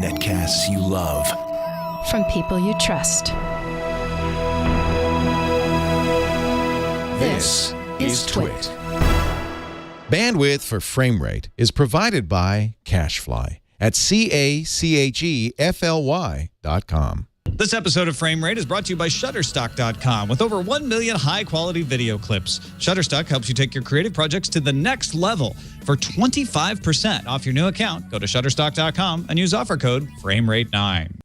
Netcasts you love. From people you trust. This is Twit. Bandwidth for frame rate is provided by CacheFly at CACHEFLY.com. This episode of Frame Rate is brought to you by Shutterstock.com. With over 1 million high-quality video clips, Shutterstock helps you take your creative projects to the next level. For 25% off your new account, go to Shutterstock.com and use offer code FRAMERATE9.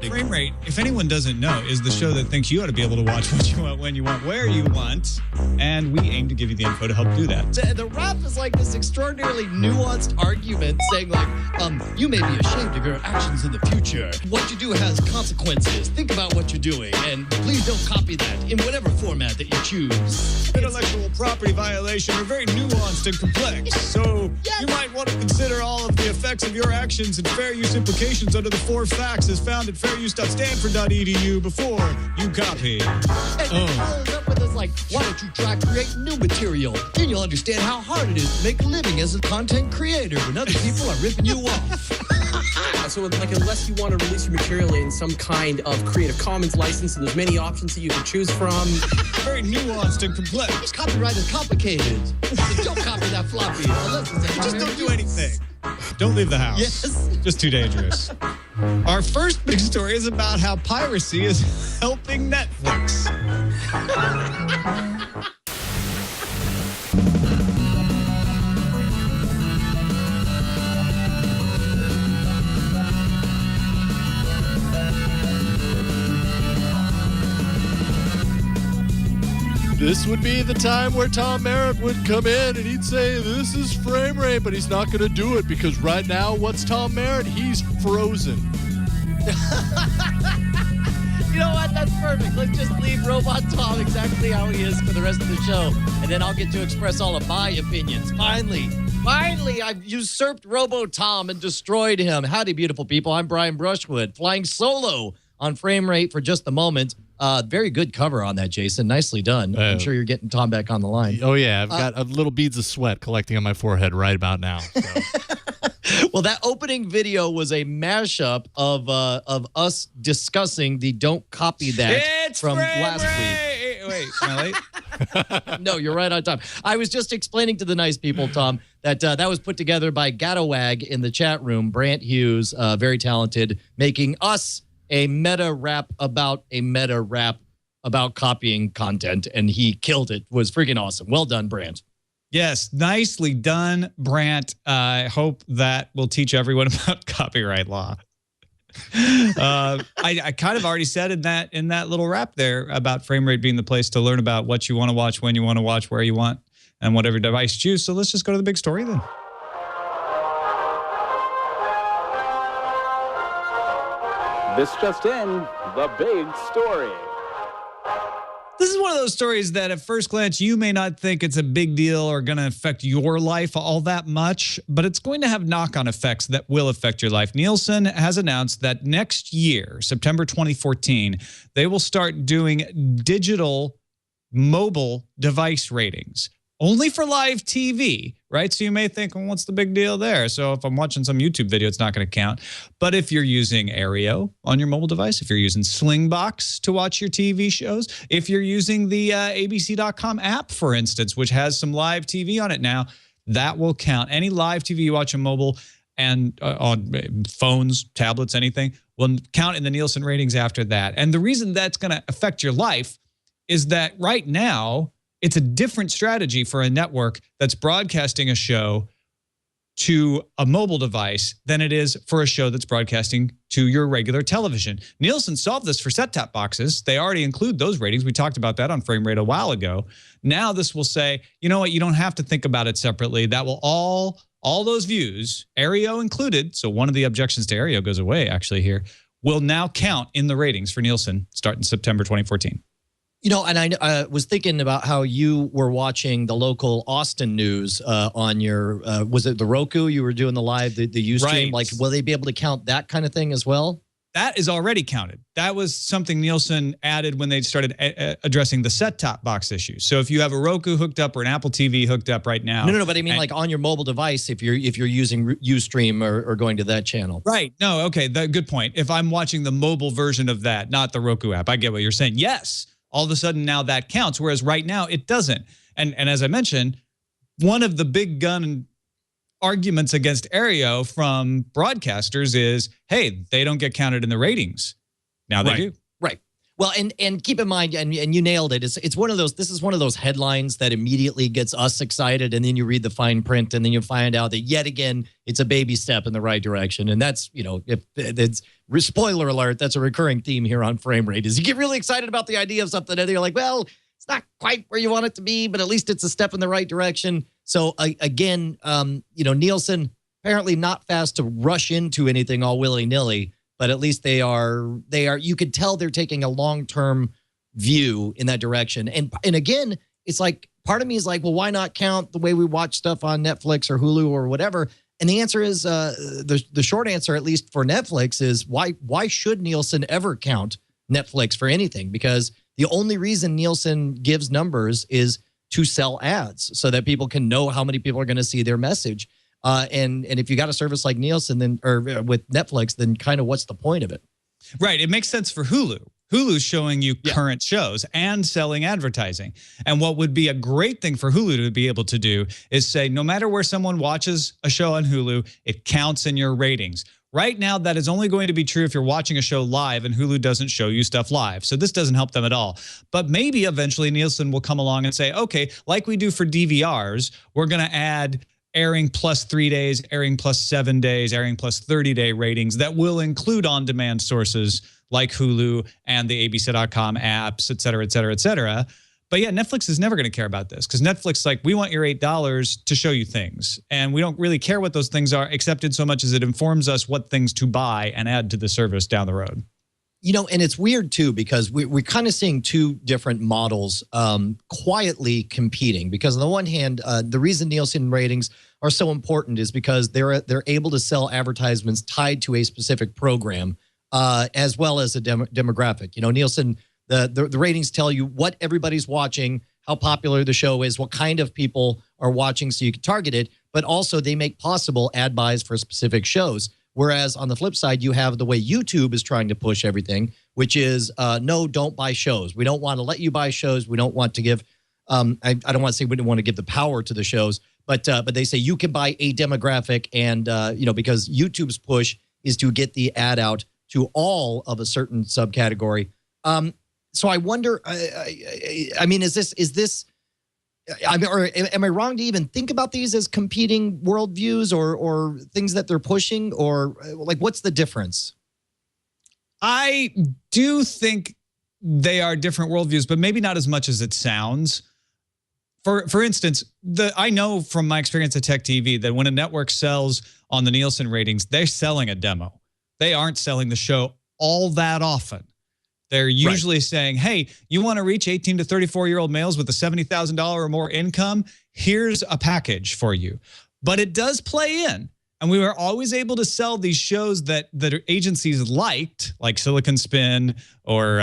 Frame Rate, if anyone doesn't know, is the show that thinks you ought to be able to watch what you want, when you want, where you want, and we aim to give you the info to help do that. The rap is like this extraordinarily nuanced argument saying like, you may be ashamed of your actions in the future. What you do has consequences. Think about what you're doing, and please don't copy that in whatever format that you choose. Intellectual property violations are very nuanced and complex, so you might want to consider all of the effects of your actions and fair use implications under the 4 facts as found at fairuse.stanford.edu before you copy. And follows up with us like, why don't you try create new material? Then you'll understand how hard it is to make a living as a content creator when other people are ripping you off. So, like, unless you want to release your material in some kind of Creative Commons license, and there's many options that you can choose from. Very nuanced and complex. Copyright is complicated. So don't copy that floppy. Unless it's Just don't do anything. Don't leave the house. Yes. Just too dangerous. Our first big story is about how piracy is helping Netflix. This would be the time where Tom Merritt would come in and he'd say, this is frame rate, but he's not going to do it because right now, what's Tom Merritt? He's frozen. You know what? That's perfect. Let's just leave Robot Tom exactly how he is for the rest of the show. And then I'll get to express all of my opinions. Finally, I've usurped Robo Tom and destroyed him. Howdy, beautiful people. I'm Brian Brushwood, flying solo on Frame Rate for just a moment. Very good cover on that, Jason. Nicely done. I'm sure you're getting Tom back on the line. Oh, yeah. I've got little beads of sweat collecting on my forehead right about now. So. Well, that opening video was a mashup of us discussing the "Don't Copy That" from last week. Wait, am I late? No, you're right on time. I was just explaining to the nice people, Tom, that that was put together by Gatawag in the chat room. Brant Hughes, very talented, making us a meta rap about copying content, and he killed it. It was freaking awesome. Well done, Brant. Yes, nicely done, Brant. I hope that will teach everyone about copyright law. I kind of already said in that little rap there about Frame Rate being the place to learn about what you want to watch, when you want to watch, where you want, and whatever device you choose. So let's just go to the big story then. This just in, the big story. This is one of those stories that at first glance you may not think it's a big deal or going to affect your life all that much, but it's going to have knock-on effects that will affect your life. Nielsen has announced that next year, September 2014, they will start doing digital mobile device ratings. Only for live TV, right? So you may think, well, what's the big deal there? So if I'm watching some YouTube video, it's not going to count. But if you're using Aereo on your mobile device, if you're using Slingbox to watch your TV shows, if you're using the ABC.com app, for instance, which has some live TV on it now, that will count. Any live TV you watch on mobile and on phones, tablets, anything, will count in the Nielsen ratings after that. And the reason that's going to affect your life is that right now, it's a different strategy for a network that's broadcasting a show to a mobile device than it is for a show that's broadcasting to your regular television. Nielsen solved this for set-top boxes. They already include those ratings. We talked about that on Frame Rate a while ago. Now this will say, you know what, you don't have to think about it separately. That will all those views, Aereo included, so one of the objections to Aereo goes away actually here, will now count in the ratings for Nielsen starting September 2014. You know, and I was thinking about how you were watching the local Austin news on your, was it the Roku? You were doing the live, the Ustream? Right. Like, will they be able to count that kind of thing as well? that is already counted. That was something Nielsen added when they started addressing the set-top box issue. So if you have a Roku hooked up or an Apple TV hooked up right now. No, but I mean like on your mobile device if you're using Ustream or going to that channel. Right. No, okay, good point. If I'm watching the mobile version of that, not the Roku app, I get what you're saying. Yes, all of a sudden now that counts, whereas right now it doesn't. And as I mentioned, one of the big gun arguments against Aereo from broadcasters is, hey, they don't get counted in the ratings. Now they do. Right. Well, and keep in mind, and you nailed it. It's one of those. This is one of those headlines that immediately gets us excited, and then you read the fine print, and then you find out that yet again it's a baby step in the right direction. And that's, you know, if it's spoiler alert, that's a recurring theme here on Frame Rate. Is you get really excited about the idea of something, and you're like, well, it's not quite where you want it to be, but at least it's a step in the right direction. So again, you know, Nielsen apparently not fast to rush into anything all willy-nilly, but at least they are, you could tell they're taking a long-term view in that direction. And again, it's like, part of me is like, well, why not count the way we watch stuff on Netflix or Hulu or whatever? And the answer is, the short answer, at least for Netflix, is why should Nielsen ever count Netflix for anything? Because the only reason Nielsen gives numbers is to sell ads so that people can know how many people are going to see their message. And if you got a service like Nielsen, then or with Netflix, then kind of what's the point of it? Right. It makes sense for Hulu. Hulu's showing you current shows and selling advertising. And what would be a great thing for Hulu to be able to do is say, no matter where someone watches a show on Hulu, it counts in your ratings. Right now, that is only going to be true if you're watching a show live and Hulu doesn't show you stuff live. So this doesn't help them at all. But maybe eventually Nielsen will come along and say, okay, like we do for DVRs, we're going to add airing plus 3 days, airing plus 7 days, airing plus 30-day ratings that will include on-demand sources like Hulu and the ABC.com apps, et cetera, et cetera, et cetera. But yeah, Netflix is never going to care about this because Netflix is like, we want your $8 to show you things. And we don't really care what those things are, except in so much as it informs us what things to buy and add to the service down the road. You know, and it's weird too, because we're kind of seeing two different models quietly competing. Because on the one hand, the reason Nielsen ratings are so important is because they're able to sell advertisements tied to a specific program, as well as a demographic. You know, Nielsen, the ratings tell you what everybody's watching, how popular the show is, what kind of people are watching, so you can target it. But also they make possible ad buys for specific shows. Whereas on the flip side, you have the way YouTube is trying to push everything, which is no, don't buy shows. We don't want to let you buy shows. We don't want to give. I don't want to say we don't want to give the power to the shows, but they say you can buy a demographic, and you know, because YouTube's push is to get the ad out to all of a certain subcategory. So I wonder. I mean, is this? I mean, or am I wrong to even think about these as competing worldviews or things that they're pushing, or like what's the difference? I do think they are different worldviews, but maybe not as much as it sounds. For instance, I know from my experience at Tech TV that when a network sells on the Nielsen ratings, they're selling a demo. They aren't selling the show all that often. They're usually saying, hey, you want to reach 18 to 34-year-old males with a $70,000 or more income? Here's a package for you. But it does play in. And we were always able to sell these shows that agencies liked, like Silicon Spin or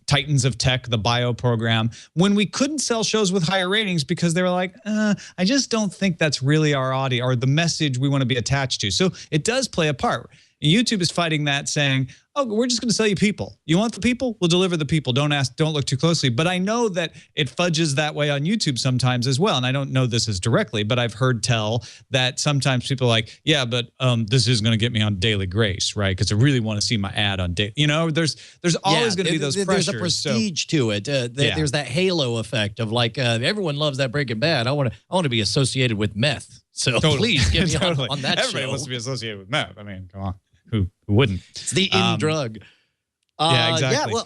Titans of Tech, the bio program, when we couldn't sell shows with higher ratings because they were like, I just don't think that's really our audience or the message we want to be attached to. So it does play a part. YouTube is fighting that, saying, oh, we're just going to sell you people. You want the people? We'll deliver the people. Don't look too closely. But I know that it fudges that way on YouTube sometimes as well. And I don't know this as directly, but I've heard tell that sometimes people are like, yeah, but this is going to get me on Daily Grace, right? Because I really want to see my ad on Daily. You know, there's always going to be those pressures. There's a prestige to it. There's that halo effect of like, everyone loves that Breaking Bad. I want to be associated with meth. So please get me on that show. Everybody wants to be associated with meth. I mean, come on. Who wouldn't? It's the in drug. Yeah, exactly. Yeah,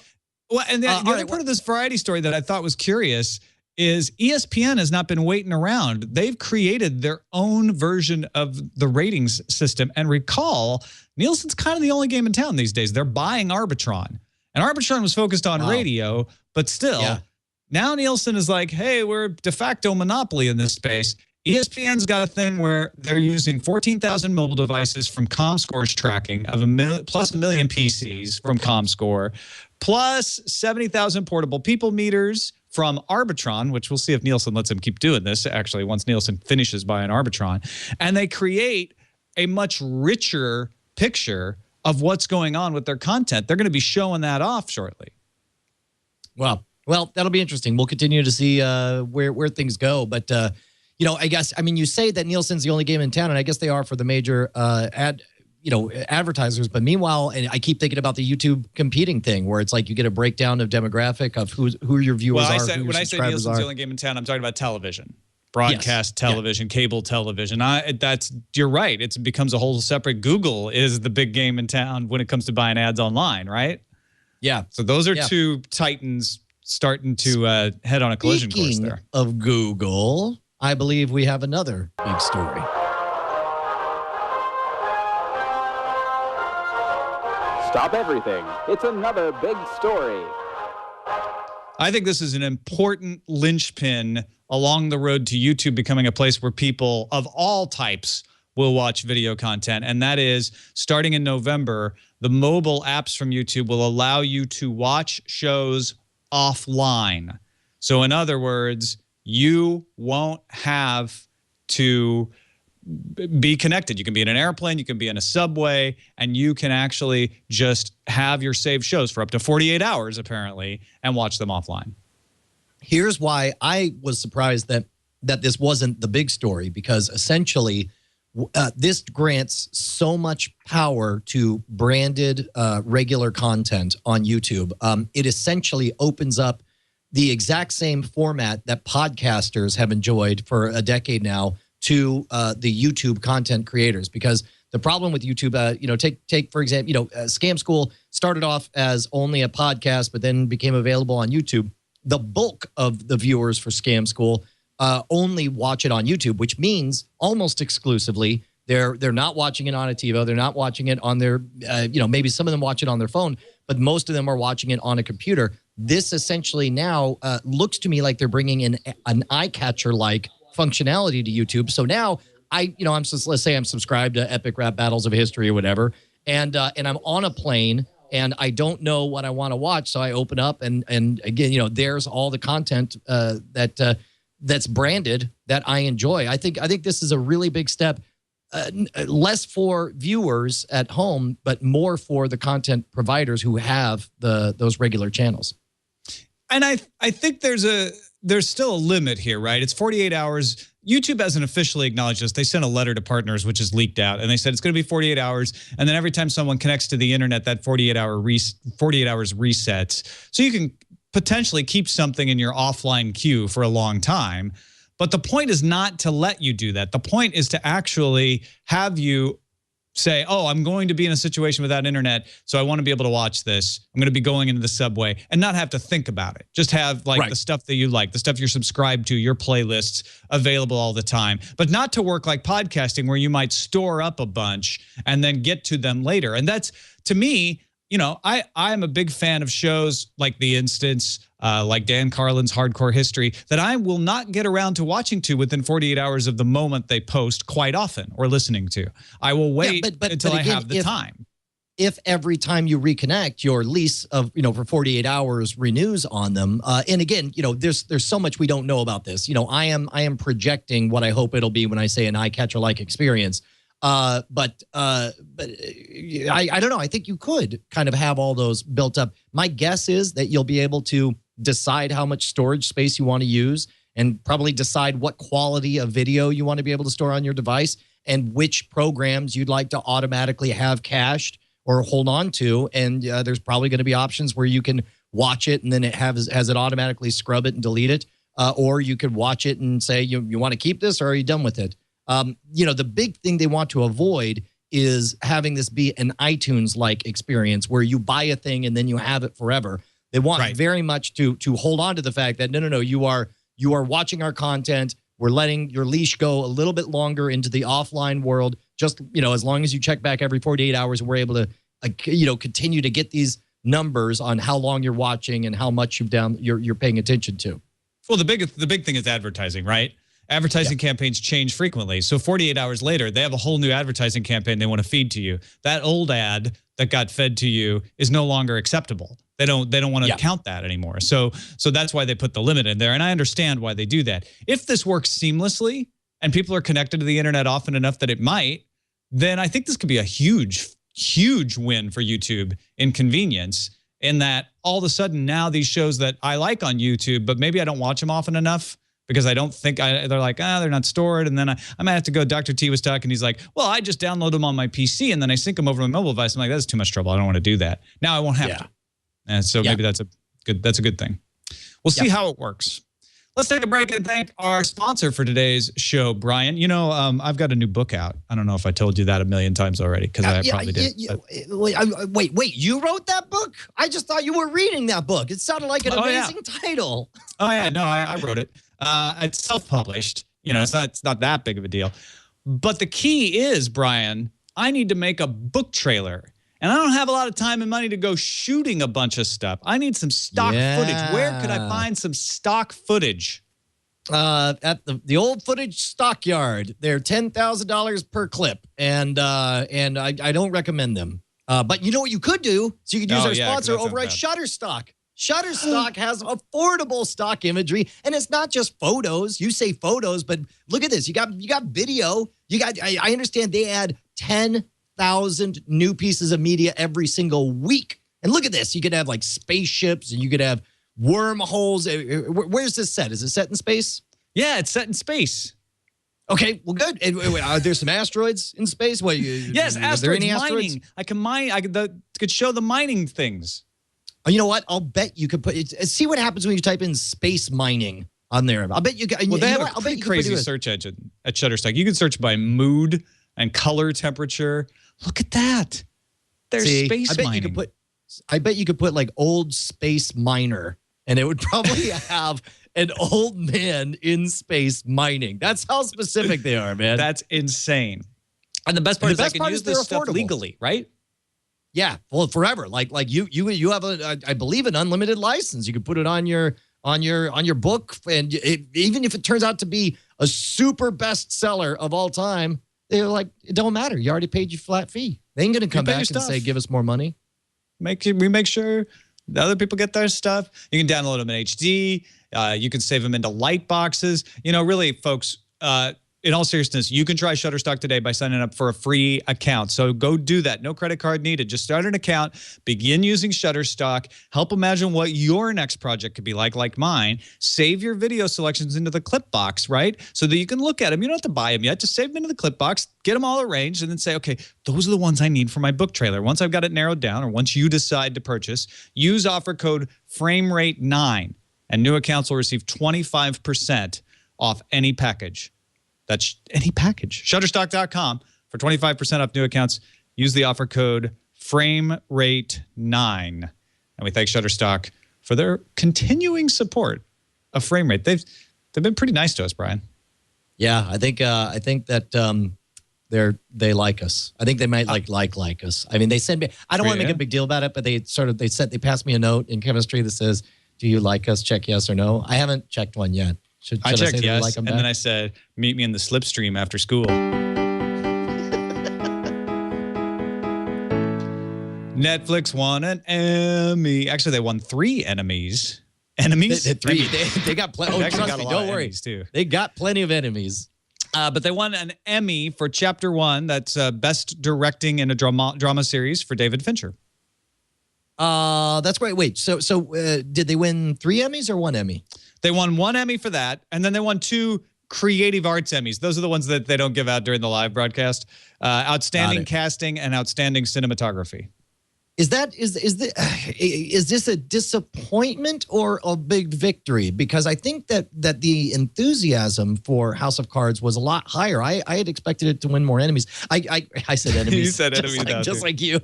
well, and the other part of this variety story that I thought was curious is ESPN has not been waiting around. They've created their own version of the ratings system. And recall, Nielsen's kind of the only game in town these days. They're buying Arbitron. And Arbitron was focused on radio, but still, now Nielsen is like, hey, we're de facto monopoly in this space. ESPN's got a thing where they're using 14,000 mobile devices from ComScore's tracking of plus a million PCs from ComScore, plus 70,000 portable people meters from Arbitron, which we'll see if Nielsen lets them keep doing this, actually, once Nielsen finishes buying Arbitron. And they create a much richer picture of what's going on with their content. They're going to be showing that off shortly. Well, that'll be interesting. We'll continue to see where things go. But, you say that Nielsen's the only game in town, and I guess they are for the major advertisers. But meanwhile, and I keep thinking about the YouTube competing thing, where it's like you get a breakdown of demographic of who your viewers are. When I say Nielsen's the only game in town, I'm talking about television, broadcast television, cable television. You're right. It becomes a whole separate. Google is the big game in town when it comes to buying ads online, right? Yeah. So those are two titans starting to head on a collision course there. Of Google, I believe we have another big story. Stop everything. It's another big story. I think this is an important linchpin along the road to YouTube becoming a place where people of all types will watch video content. And that is, starting in November, the mobile apps from YouTube will allow you to watch shows offline. So in other words, you won't have to be connected. You can be in an airplane, you can be in a subway, and you can actually just have your saved shows for up to 48 hours, apparently, and watch them offline. Here's why I was surprised that this wasn't the big story, because essentially this grants so much power to branded regular content on YouTube. It essentially opens up the exact same format that podcasters have enjoyed for a decade now to the YouTube content creators. Because the problem with YouTube, take for example, Scam School started off as only a podcast, but then became available on YouTube. The bulk of the viewers for Scam School only watch it on YouTube, which means almost exclusively they're not watching it on a TiVo. They're not watching it on their, maybe some of them watch it on their phone, but most of them are watching it on a computer. This essentially now looks to me like they're bringing in an eye catcher like functionality to YouTube. So now let's say I'm subscribed to Epic Rap Battles of History or whatever, and I'm on a plane and I don't know what I want to watch, so I open up and again, there's all the content that's branded that I enjoy. I think this is a really big step, less for viewers at home, but more for the content providers who have those regular channels. And I think there's still a limit here, right? It's 48 hours. YouTube hasn't officially acknowledged this. They sent a letter to partners, which is leaked out, and they said it's going to be 48 hours. And then every time someone connects to the internet, that 48 hours resets. So you can potentially keep something in your offline queue for a long time. But the point is not to let you do that. The point is to actually have you say, oh, I'm going to be in a situation without internet, so I want to be able to watch this. I'm going to be going into the subway and not have to think about it. Just have the stuff that you like, the stuff you're subscribed to, your playlists available all the time, but not to work like podcasting where you might store up a bunch and then get to them later. And that's, to me, I'm a big fan of shows like The Instance, like Dan Carlin's Hardcore History, that I will not get around to watching to within 48 hours of the moment they post quite often, or listening to. I will wait until I have the time. If every time you reconnect, your lease of, for 48 hours renews on them. And again, there's so much we don't know about this. I am projecting what I hope it'll be when I say an eye catcher like experience. But I don't know. I think you could kind of have all those built up. My guess is that you'll be able to decide how much storage space you want to use, and probably decide what quality of video you want to be able to store on your device, and which programs you'd like to automatically have cached or hold on to. And there's probably going to be options where you can watch it and then it has it automatically scrub it and delete it. Or you could watch it and say, you want to keep this, or are you done with it? The big thing they want to avoid is having this be an iTunes-like experience where you buy a thing and then you have it forever. They want very much to hold on to the fact that, no, you are watching our content. We're letting your leash go a little bit longer into the offline world. Just, as long as you check back every 48 hours, and we're able to, continue to get these numbers on how long you're watching and how much you're paying attention to. Well, the big thing is advertising, right? Advertising campaigns change frequently. So 48 hours later, they have a whole new advertising campaign they want to feed to you. That old ad that got fed to you is no longer acceptable. They don't want to count that anymore. So that's why they put the limit in there. And I understand why they do that. If this works seamlessly and people are connected to the internet often enough that it might, then I think this could be a huge, huge win for YouTube in convenience, in that all of a sudden now these shows that I like on YouTube, but maybe I don't watch them often enough because I don't think they're like, they're not stored. And then I might have to go, Dr. T was talking, he's like, well, I just download them on my PC and then I sync them over my mobile device. I'm like, that's too much trouble. I don't want to do that. Now I won't have to. And so maybe that's a good thing. We'll see how it works. Let's take a break and thank our sponsor for today's show, Brian. You know, I've got a new book out. I don't know if I told you that a million times already, because I probably did. Wait, you wrote that book? I just thought you were reading that book. It sounded like an amazing title. Oh, yeah. No, I wrote it. It's self-published. You know, it's not that big of a deal. But the key is, Brian, I need to make a book trailer. And I don't have a lot of time and money to go shooting a bunch of stuff. I need some stock footage. Where could I find some stock footage? At the old footage stockyard. They're $10,000 per clip, and I don't recommend them. But you know what you could do? So you could use our sponsor over at Shutterstock. Shutterstock has affordable stock imagery, and it's not just photos. You say photos, but look at this. You got video. You got. I understand they add 10,000 new pieces of media every single week. And look at this. You could have like spaceships, and you could have wormholes. Where's this set? Is it set in space? Yeah, it's set in space. Okay, well, good. Are there some asteroids in space? Yes, asteroids, mining. I can mine. I could show the mining things. Oh, you know what? I'll bet you could see what happens when you type in space mining on there. I'll bet you. Well, they have a pretty crazy search engine at Shutterstock. You can search by mood and color temperature. Look at that. There's space mining. I bet you could put like old space miner, and it would probably have an old man in space mining. That's how specific they are, man. That's insane. And the best part is I can use this stuff legally, right? Yeah, well, forever. Like you have I believe an unlimited license. You can put it on your book, and even if it turns out to be a super bestseller of all time, they're like, it don't matter. You already paid your flat fee. They ain't gonna come back and say, give us more money. We make sure the other people get their stuff. You can download them in HD. You can save them into light boxes. You know, really, folks, in all seriousness, you can try Shutterstock today by signing up for a free account. So go do that. No credit card needed. Just start an account, begin using Shutterstock, help imagine what your next project could be like mine. Save your video selections into the clip box, right? So that you can look at them. You don't have to buy them yet. Just save them into the clip box, get them all arranged, and then say, okay, those are the ones I need for my book trailer. Once I've got it narrowed down, or once you decide to purchase, use offer code FRAMERATE9, and new accounts will receive 25% off any package. That's any package. Shutterstock.com for 25% off new accounts. Use the offer code FRAMERATE9. And we thank Shutterstock for their continuing support of FrameRate. They've been pretty nice to us, Brian. Yeah, I think that they like us. I think they might like us. I mean, they send me. I don't want to make a big deal about it, but they passed me a note in chemistry that says, "Do you like us? Check yes or no." I haven't checked one yet. Should I checked yes, and then I said, meet me in the slipstream after school. Netflix won an Emmy. Actually, they won 3 Emmys. Enemies? They got plenty. Oh, trust me, don't worry. Too. They got plenty of enemies. But they won an Emmy for Chapter 1. That's Best Directing in a Drama Series for David Fincher. That's great. Wait, so did they win 3 Emmys or 1 Emmy? They won 1 Emmy for that, and then they won 2 Creative Arts Emmys. Those are the ones that they don't give out during the live broadcast. Outstanding Casting and Outstanding Cinematography. Is this a disappointment or a big victory? Because I think that the enthusiasm for House of Cards was a lot higher. I had expected it to win more enemies. I said enemies. You said enemies, just like you.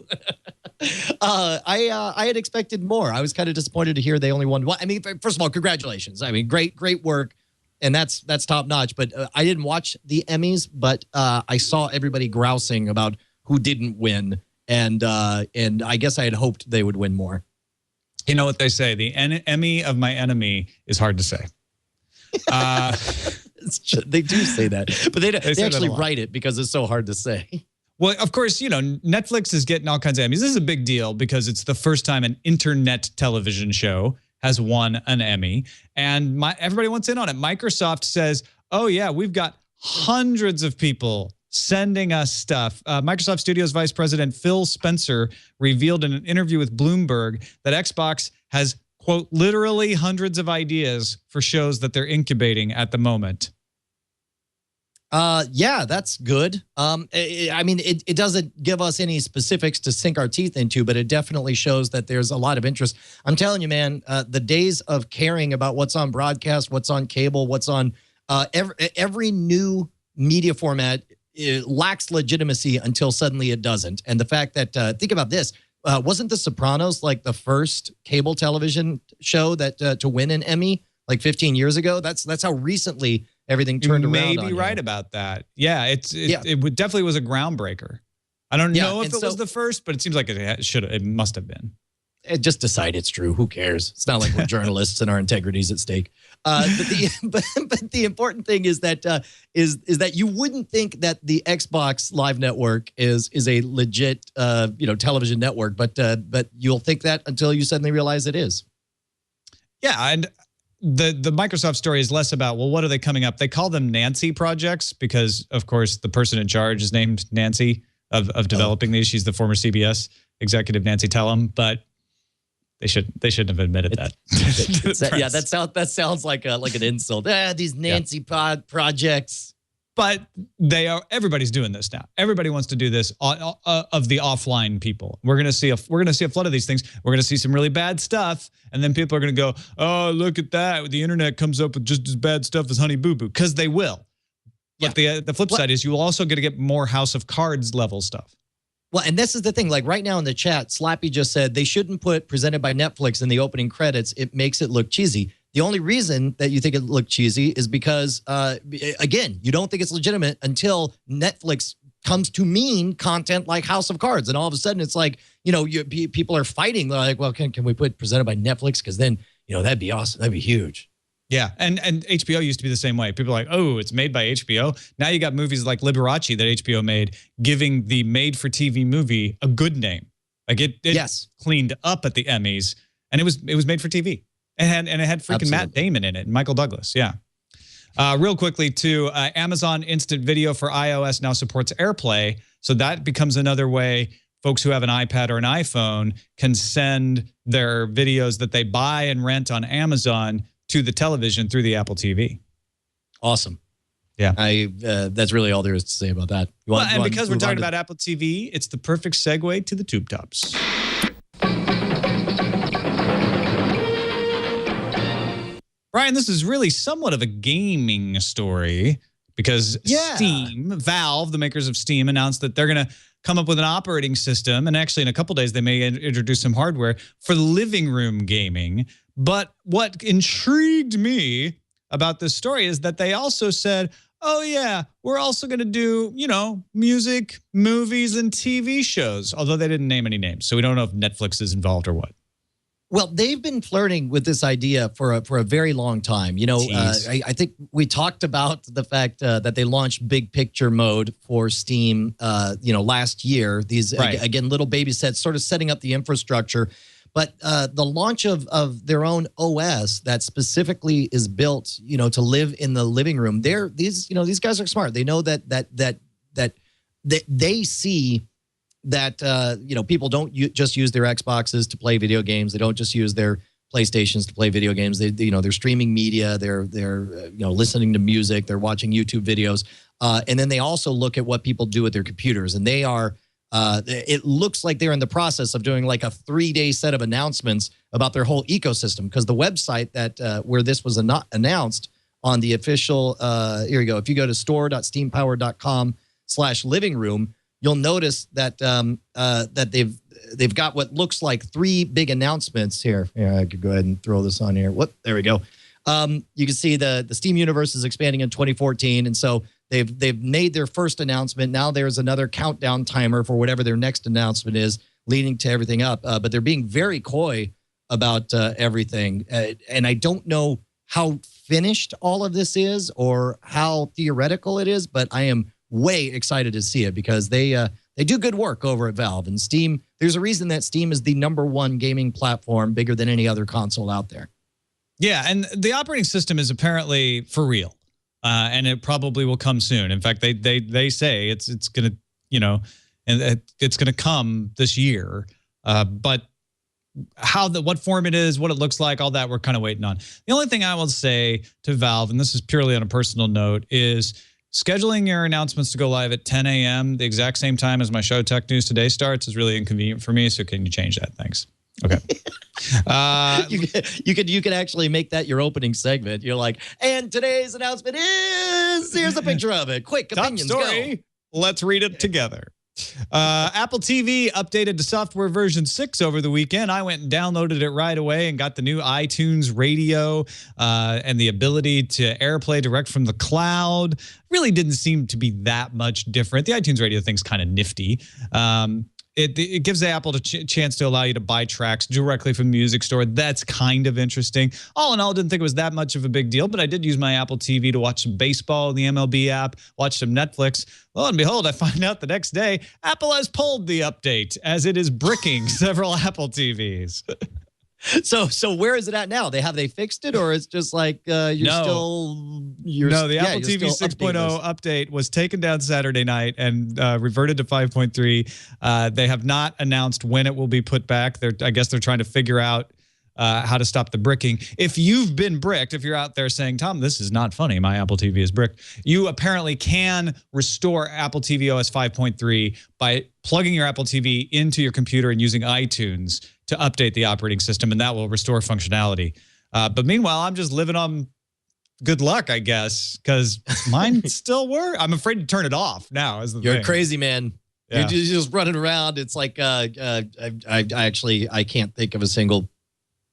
I had expected more. I was kind of disappointed to hear they only won one. I mean, first of all, congratulations. I mean, great work, and that's top notch. But I didn't watch the Emmys, but I saw everybody grousing about who didn't win. And I guess I had hoped they would win more. You know what they say, the Emmy of my enemy is hard to say. They do say that, but they say that actually a lot. write it because it's so hard to say. Well, of course, Netflix is getting all kinds of Emmys. This is a big deal because it's the first time an internet television show has won an Emmy. And everybody wants in on it. Microsoft says, oh, yeah, we've got hundreds of people sending us stuff. Microsoft Studios Vice President Phil Spencer revealed in an interview with Bloomberg that Xbox has, quote, literally hundreds of ideas for shows that they're incubating at the moment. Yeah, that's good. I mean, it doesn't give us any specifics to sink our teeth into, but it definitely shows that there's a lot of interest. I'm telling you, man, the days of caring about what's on broadcast, what's on cable, what's on every new media format lacks legitimacy until suddenly it doesn't. And the fact that, think about this, wasn't The Sopranos like the first cable television show that to win an Emmy like 15 years ago? That's how recently everything turned around. You may be right about that. Yeah, it definitely was a groundbreaker. I don't know if it was the first, but it seems like it must have been. Just decide it's true. Who cares? It's not like we're journalists and our integrity's at stake. But the important thing is that is that you wouldn't think that the Xbox Live Network is a legit television network, but you'll think that until you suddenly realize it is. Yeah, and the Microsoft story is less about, well, what are they coming up? They call them Nancy projects because, of course, the person in charge is named Nancy of developing these. She's the former CBS executive, Nancy Tellem, but they shouldn't have admitted that. Yeah, that sounds like an insult. These Nancy projects. But everybody's doing this now. Everybody wants to do this of the offline people. We're gonna see a flood of these things. We're gonna see some really bad stuff, and then people are gonna go, "Oh, look at that! The internet comes up with just as bad stuff as Honey Boo Boo," because they will. But the flip side is you'll also get to get more House of Cards level stuff. Well, and this is the thing. Like right now in the chat, Slappy just said they shouldn't put presented by Netflix in the opening credits. It makes it look cheesy. The only reason that you think it looked cheesy is because, again, you don't think it's legitimate until Netflix comes to mean content like House of Cards. And all of a sudden it's like, people are fighting. They're like, well, can we put presented by Netflix? Because then, that'd be awesome. That'd be huge. Yeah, and HBO used to be the same way. People are like, oh, it's made by HBO. Now you got movies like Liberace that HBO made, giving the made-for-TV movie a good name. Like it cleaned up at the Emmys, and it was made for TV. And it had freaking Matt Damon in it and Michael Douglas. Yeah. Real quickly, too, Amazon Instant Video for iOS now supports AirPlay. So that becomes another way folks who have an iPad or an iPhone can send their videos that they buy and rent on Amazon to the television through the Apple TV. Awesome. Yeah. That's really all there is to say about that. Because we're talking about Apple TV, it's the perfect segue to the Tube Tops. Brian, this is really somewhat of a gaming story because Valve, the makers of Steam, announced that they're going to come up with an operating system. And actually, in a couple days, they may introduce some hardware for living room gaming. But what intrigued me about this story is that they also said, oh, yeah, we're also going to do, music, movies, and TV shows, although they didn't name any names. So we don't know if Netflix is involved or what. Well, they've been flirting with this idea for a very long time. I think we talked about the fact that they launched Big Picture mode for Steam, last year. These, again, little baby steps, sort of setting up the infrastructure. But the launch of their own OS that specifically is built, to live in the living room. These guys are smart. They know that they see that people don't just use their Xboxes to play video games. They don't just use their PlayStations to play video games. They're streaming media. They're listening to music. They're watching YouTube videos, and then they also look at what people do with their computers. And they are. It looks like they're in the process of doing like a 3-day set of announcements about their whole ecosystem, because the website that where this was announced on the official here you go. If you go to store.steampower.com/living room. You'll notice that that they've got what looks like 3 big announcements here. Yeah, I could go ahead and throw this on here. There we go. You can see the Steam universe is expanding in 2014, and so they've made their first announcement. Now there's another countdown timer for whatever their next announcement is, leading to everything up. But they're being very coy about everything, and I don't know how finished all of this is or how theoretical it is, but I am way excited to see it because they do good work over at Valve. And Steam, there's a reason that Steam is the #1 gaming platform, bigger than any other console out there. Yeah, and the operating system is apparently for real, and it probably will come soon. In fact, they say it's going to, you know, and it's going to come this year. But what form it is, what it looks like, all that we're kind of waiting on. The only thing I will say to Valve, and this is purely on a personal note, is scheduling your announcements to go live at 10 a.m. the exact same time as my show Tech News Today starts is really inconvenient for me. So can you change that? Thanks. Okay. You could actually make that your opening segment. You're like, and today's announcement is, here's a picture of it. Quick, top opinions, story. go. Let's read it together. Apple TV updated to software version 6 over the weekend. I went and downloaded it right away and got the new iTunes radio and the ability to AirPlay direct from the cloud. Really didn't seem to be that much different. The iTunes radio thing's kind of nifty. It gives the Apple a chance to allow you to buy tracks directly from the music store. That's kind of interesting. All in all, didn't think it was that much of a big deal, but I did use my Apple TV to watch some baseball in the MLB app, watch some Netflix. Lo and behold, I find out the next day, Apple has pulled the update as it is bricking several Apple TVs. So where is it at now? Have they fixed it, or it's just like the Apple TV 6.0 update was taken down Saturday night and reverted to 5.3. They have not announced when it will be put back. I guess they're trying to figure out how to stop the bricking. If you've been bricked, if you're out there saying, Tom, this is not funny, my Apple TV is bricked, you apparently can restore Apple TV OS 5.3 by plugging your Apple TV into your computer and using iTunes to update the operating system, and that will restore functionality. But meanwhile, I'm just living on good luck, I guess, because mine still works. I'm afraid to turn it off now. You're a crazy man. Yeah. You're just running around. It's like I can't think of a single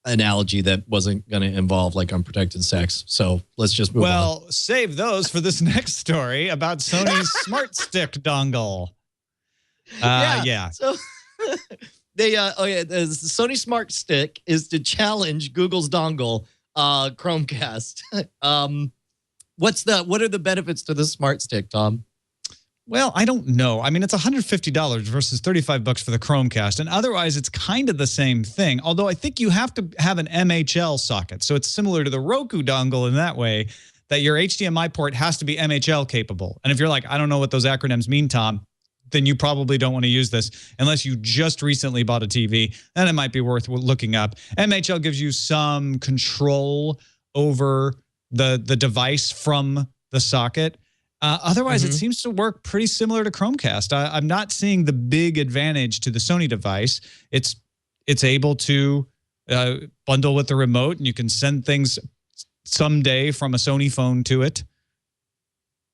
analogy that wasn't going to involve like unprotected sex. So let's just move on. Well, save those for this next story about Sony's Smart Stick dongle. Yeah. So the Sony Smart Stick is to challenge Google's dongle, Chromecast. What are the benefits to the Smart Stick, Tom? Well, I don't know. I mean, it's $150 versus $35 for the Chromecast, and otherwise it's kind of the same thing. Although I think you have to have an MHL socket, so it's similar to the Roku dongle in that way, that your HDMI port has to be MHL capable. And if you're like, I don't know what those acronyms mean, Tom, then you probably don't want to use this unless you just recently bought a TV. Then it might be worth looking up. MHL gives you some control over the device from the socket. Otherwise, it seems to work pretty similar to Chromecast. I'm not seeing the big advantage to the Sony device. It's able to bundle with the remote, and you can send things someday from a Sony phone to it.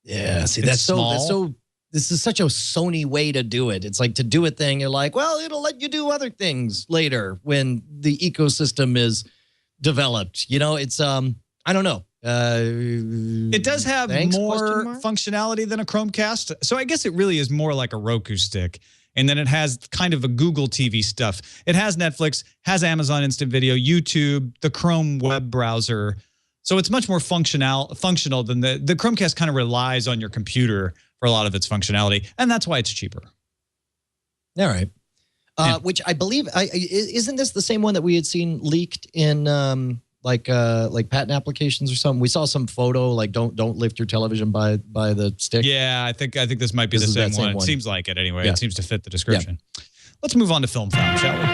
Yeah, see, that's so. This is such a Sony way to do it. It's like to do a thing, you're like, well, it'll let you do other things later when the ecosystem is developed. You know, it's I don't know. It does have more functionality than a Chromecast. So I guess it really is more like a Roku stick. And then it has kind of a Google TV stuff. It has Netflix, has Amazon Instant Video, YouTube, the Chrome web browser. So it's much more functional than the Chromecast kind of relies on your computer for a lot of its functionality. And that's why it's cheaper. All right. Which I believe, isn't this the same one that we had seen leaked in like patent applications or something? We saw some photo like don't lift your television by the stick. Yeah, I think this might be the same one. It seems like it anyway. Yeah. It seems to fit the description. Yeah. Let's move on to Film Found, shall we?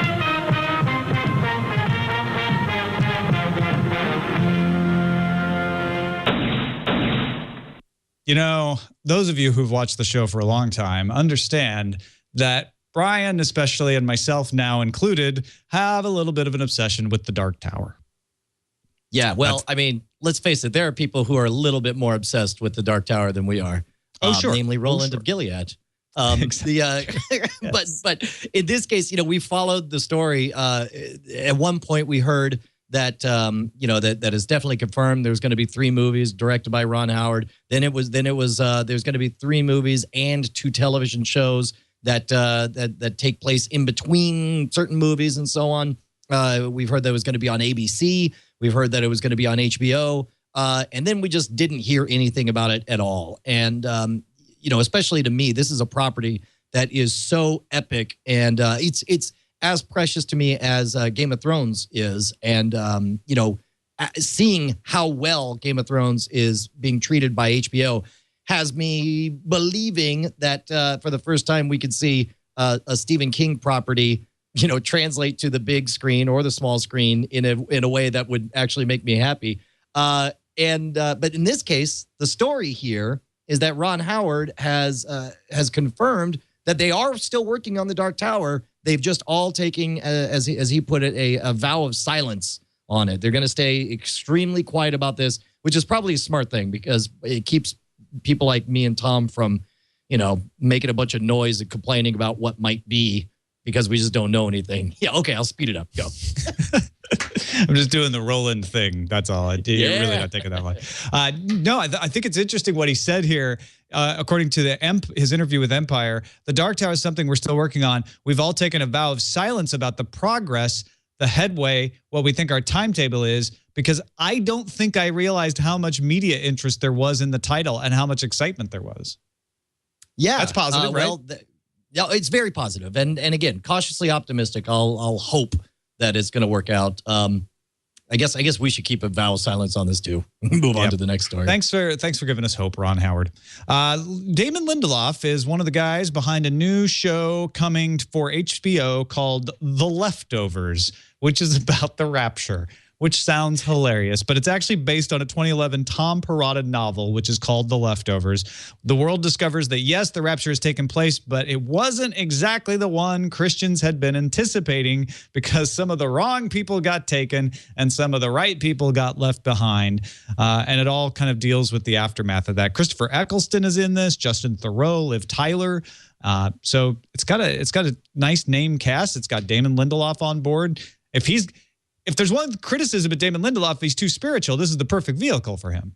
You know, those of you who've watched the show for a long time understand that Brian, especially, and myself now included, have a little bit of an obsession with the Dark Tower. Yeah, well, I mean, let's face it. There are people who are a little bit more obsessed with the Dark Tower than we are. Sure. Namely, Roland of Gilead. Exactly. Yes. But in this case, you know, we followed the story. At one point, we heard that that is definitely confirmed. There's going to be 3 movies directed by Ron Howard. Then it was there's going to be 3 movies and 2 television shows that take place in between certain movies and so on. We've heard that it was going to be on ABC. We've heard that it was going to be on HBO. And then we just didn't hear anything about it at all. And, especially to me, this is a property that is so epic. And it's as precious to me as Game of Thrones is. And, seeing how well Game of Thrones is being treated by HBO has me believing that for the first time we could see a Stephen King property, translate to the big screen or the small screen in a way that would actually make me happy. But in this case, the story here is that Ron Howard has confirmed that they are still working on the Dark Tower. They've just all taken, as he put it, a vow of silence on it. They're going to stay extremely quiet about this, which is probably a smart thing because it keeps people like me and Tom from, making a bunch of noise and complaining about what might be because we just don't know anything. Yeah, okay, I'll speed it up. Go. I'm just doing the Roland thing. That's all. You're really not taking that way. No, I think it's interesting what he said here. According to his interview with Empire, the Dark Tower is something we're still working on. We've all taken a vow of silence about the progress, the headway, what we think our timetable is, because I don't think I realized how much media interest there was in the title and how much excitement there was. Yeah. That's positive, right? Yeah, it's very positive. And again, cautiously optimistic. I'll hope that it's going to work out. I guess we should keep a vow of silence on this too. Move on to the next story. Thanks for giving us hope, Ron Howard. Damon Lindelof is one of the guys behind a new show coming for HBO called The Leftovers, which is about the rapture, which sounds hilarious, but it's actually based on a 2011 Tom Perrotta novel, which is called The Leftovers. The world discovers that, yes, the rapture has taken place, but it wasn't exactly the one Christians had been anticipating because some of the wrong people got taken and some of the right people got left behind. And it all kind of deals with the aftermath of that. Christopher Eccleston is in this, Justin Theroux, Liv Tyler. So it's got a nice name cast. It's got Damon Lindelof on board. If there's one criticism of Damon Lindelof, he's too spiritual. This is the perfect vehicle for him.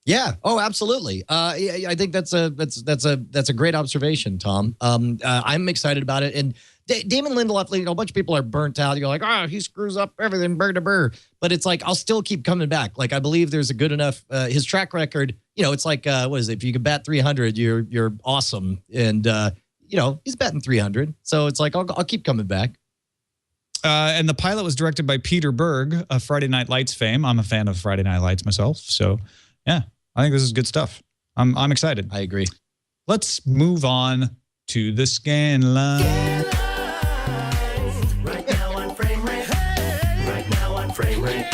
Yeah. Oh, absolutely. I think that's a great observation, Tom. I'm excited about it. And Damon Lindelof, a bunch of people are burnt out. You're like, he screws up everything, burr to burr. But it's like, I'll still keep coming back. Like, I believe there's a good enough, his track record, it's like, what is it? If you can bat 300, you're awesome. And, he's batting 300. So it's like, I'll keep coming back. And the pilot was directed by Peter Berg of Friday Night Lights fame. I'm a fan of Friday Night Lights myself. So, yeah, I think this is good stuff. I'm excited. I agree. Let's move on to the scan line. Right now on Frame Rate. Right now on Frame Rate.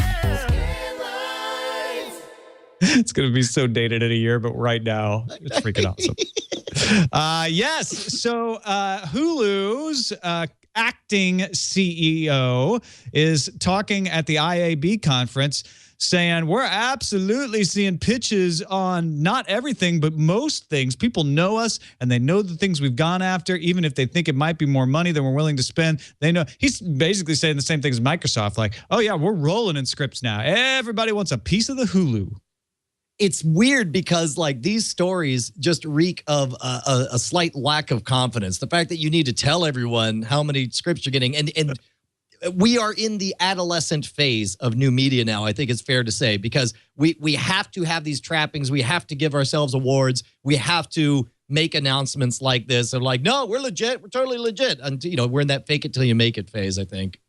It's going to be so dated in a year, but right now, it's freaking awesome. Yes. So Hulu's acting CEO is talking at the IAB conference saying we're absolutely seeing pitches on not everything, but most things. People know us and they know the things we've gone after, even if they think it might be more money than we're willing to spend. They know. He's basically saying the same thing as Microsoft, like, oh yeah, we're rolling in scripts now. Everybody wants a piece of the Hulu. It's weird because like these stories just reek of a slight lack of confidence. The fact that you need to tell everyone how many scripts you're getting, and we are in the adolescent phase of new media now. I think it's fair to say because we have to have these trappings. We have to give ourselves awards. We have to make announcements like this. Of like, no, we're legit. We're totally legit. And we're in that fake it till you make it phase, I think.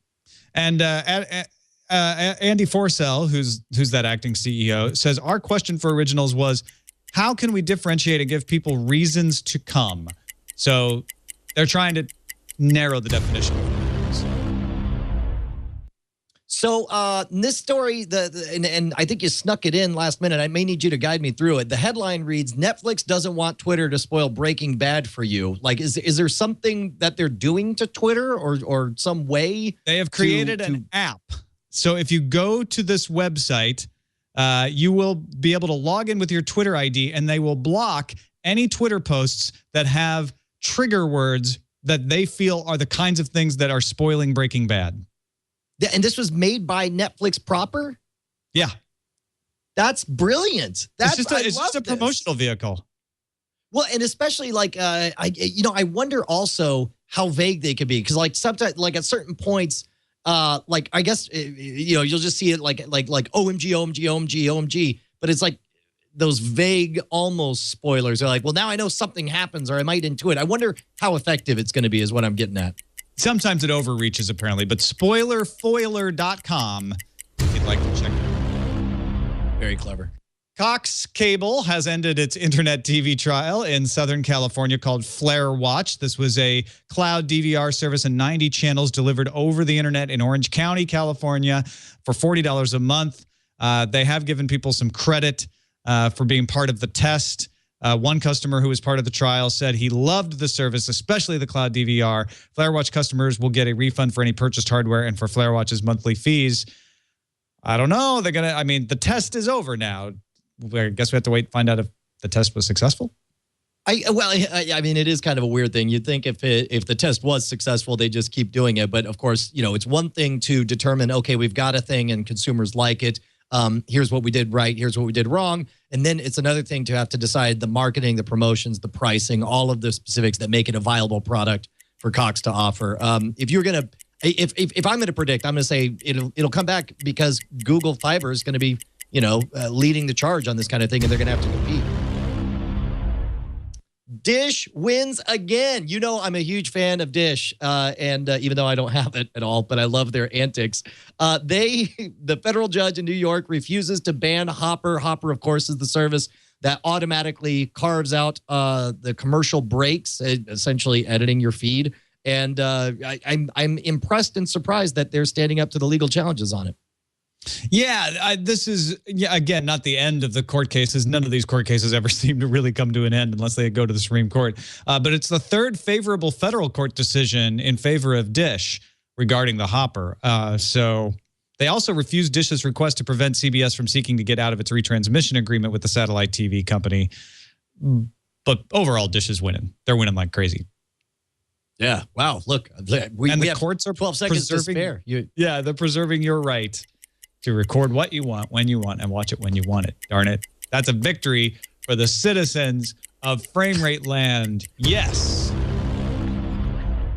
And Andy Forsell, who's that acting CEO, says our question for originals was, how can we differentiate and give people reasons to come? So they're trying to narrow the definition. So this story, and I think you snuck it in last minute. I may need you to guide me through it. The headline reads, Netflix doesn't want Twitter to spoil Breaking Bad for you. Like, is there something that they're doing to Twitter or some way? They have created an app. So if you go to this website, you will be able to log in with your Twitter ID, and they will block any Twitter posts that have trigger words that they feel are the kinds of things that are spoiling Breaking Bad. And this was made by Netflix proper? Yeah. That's brilliant. It's just a promotional vehicle. Well, and especially like, I wonder also how vague they could be. Because like sometimes, like at certain points, like I guess you'll just see it like OMG, OMG, OMG, OMG, but it's like those vague almost spoilers. They're like, well, now I know something happens, or I might intuit. I wonder how effective it's going to be is what I'm getting at. Sometimes it overreaches, apparently, but spoilerfoiler.com, if you'd like to check it out. Very clever. Cox Cable has ended its internet TV trial in Southern California called Flare Watch. This was a cloud DVR service and 90 channels delivered over the internet in Orange County, California for $40 a month. They have given people some credit for being part of the test. One customer who was part of the trial said he loved the service, especially the cloud DVR. Flare Watch customers will get a refund for any purchased hardware and for Flare Watch's monthly fees. I don't know. The test is over now. I guess we have to wait and find out if the test was successful. I mean, it is kind of a weird thing. You'd think if the test was successful, they just keep doing it. But of course, it's one thing to determine, okay, we've got a thing and consumers like it. Here's what we did right. Here's what we did wrong. And then it's another thing to have to decide the marketing, the promotions, the pricing, all of the specifics that make it a viable product for Cox to offer. If I'm going to predict, I'm going to say it'll come back because Google Fiber is going to be leading the charge on this kind of thing, and they're going to have to compete. Dish wins again. I'm a huge fan of Dish, and even though I don't have it at all, but I love their antics. The federal judge in New York refuses to ban Hopper. Hopper, of course, is the service that automatically carves out the commercial breaks, essentially editing your feed. And I'm impressed and surprised that they're standing up to the legal challenges on it. Yeah, this is, again, not the end of the court cases. None of these court cases ever seem to really come to an end unless they go to the Supreme Court. But it's the third favorable federal court decision in favor of Dish regarding the Hopper. So they also refused Dish's request to prevent CBS from seeking to get out of its retransmission agreement with the satellite TV company. But overall, Dish is winning. They're winning like crazy. Yeah. Wow. Look, we have courts are 12 seconds to spare. Yeah, they're preserving your right to record what you want, when you want, and watch it when you want it. Darn it. That's a victory for the citizens of Frame Rate Land. Yes.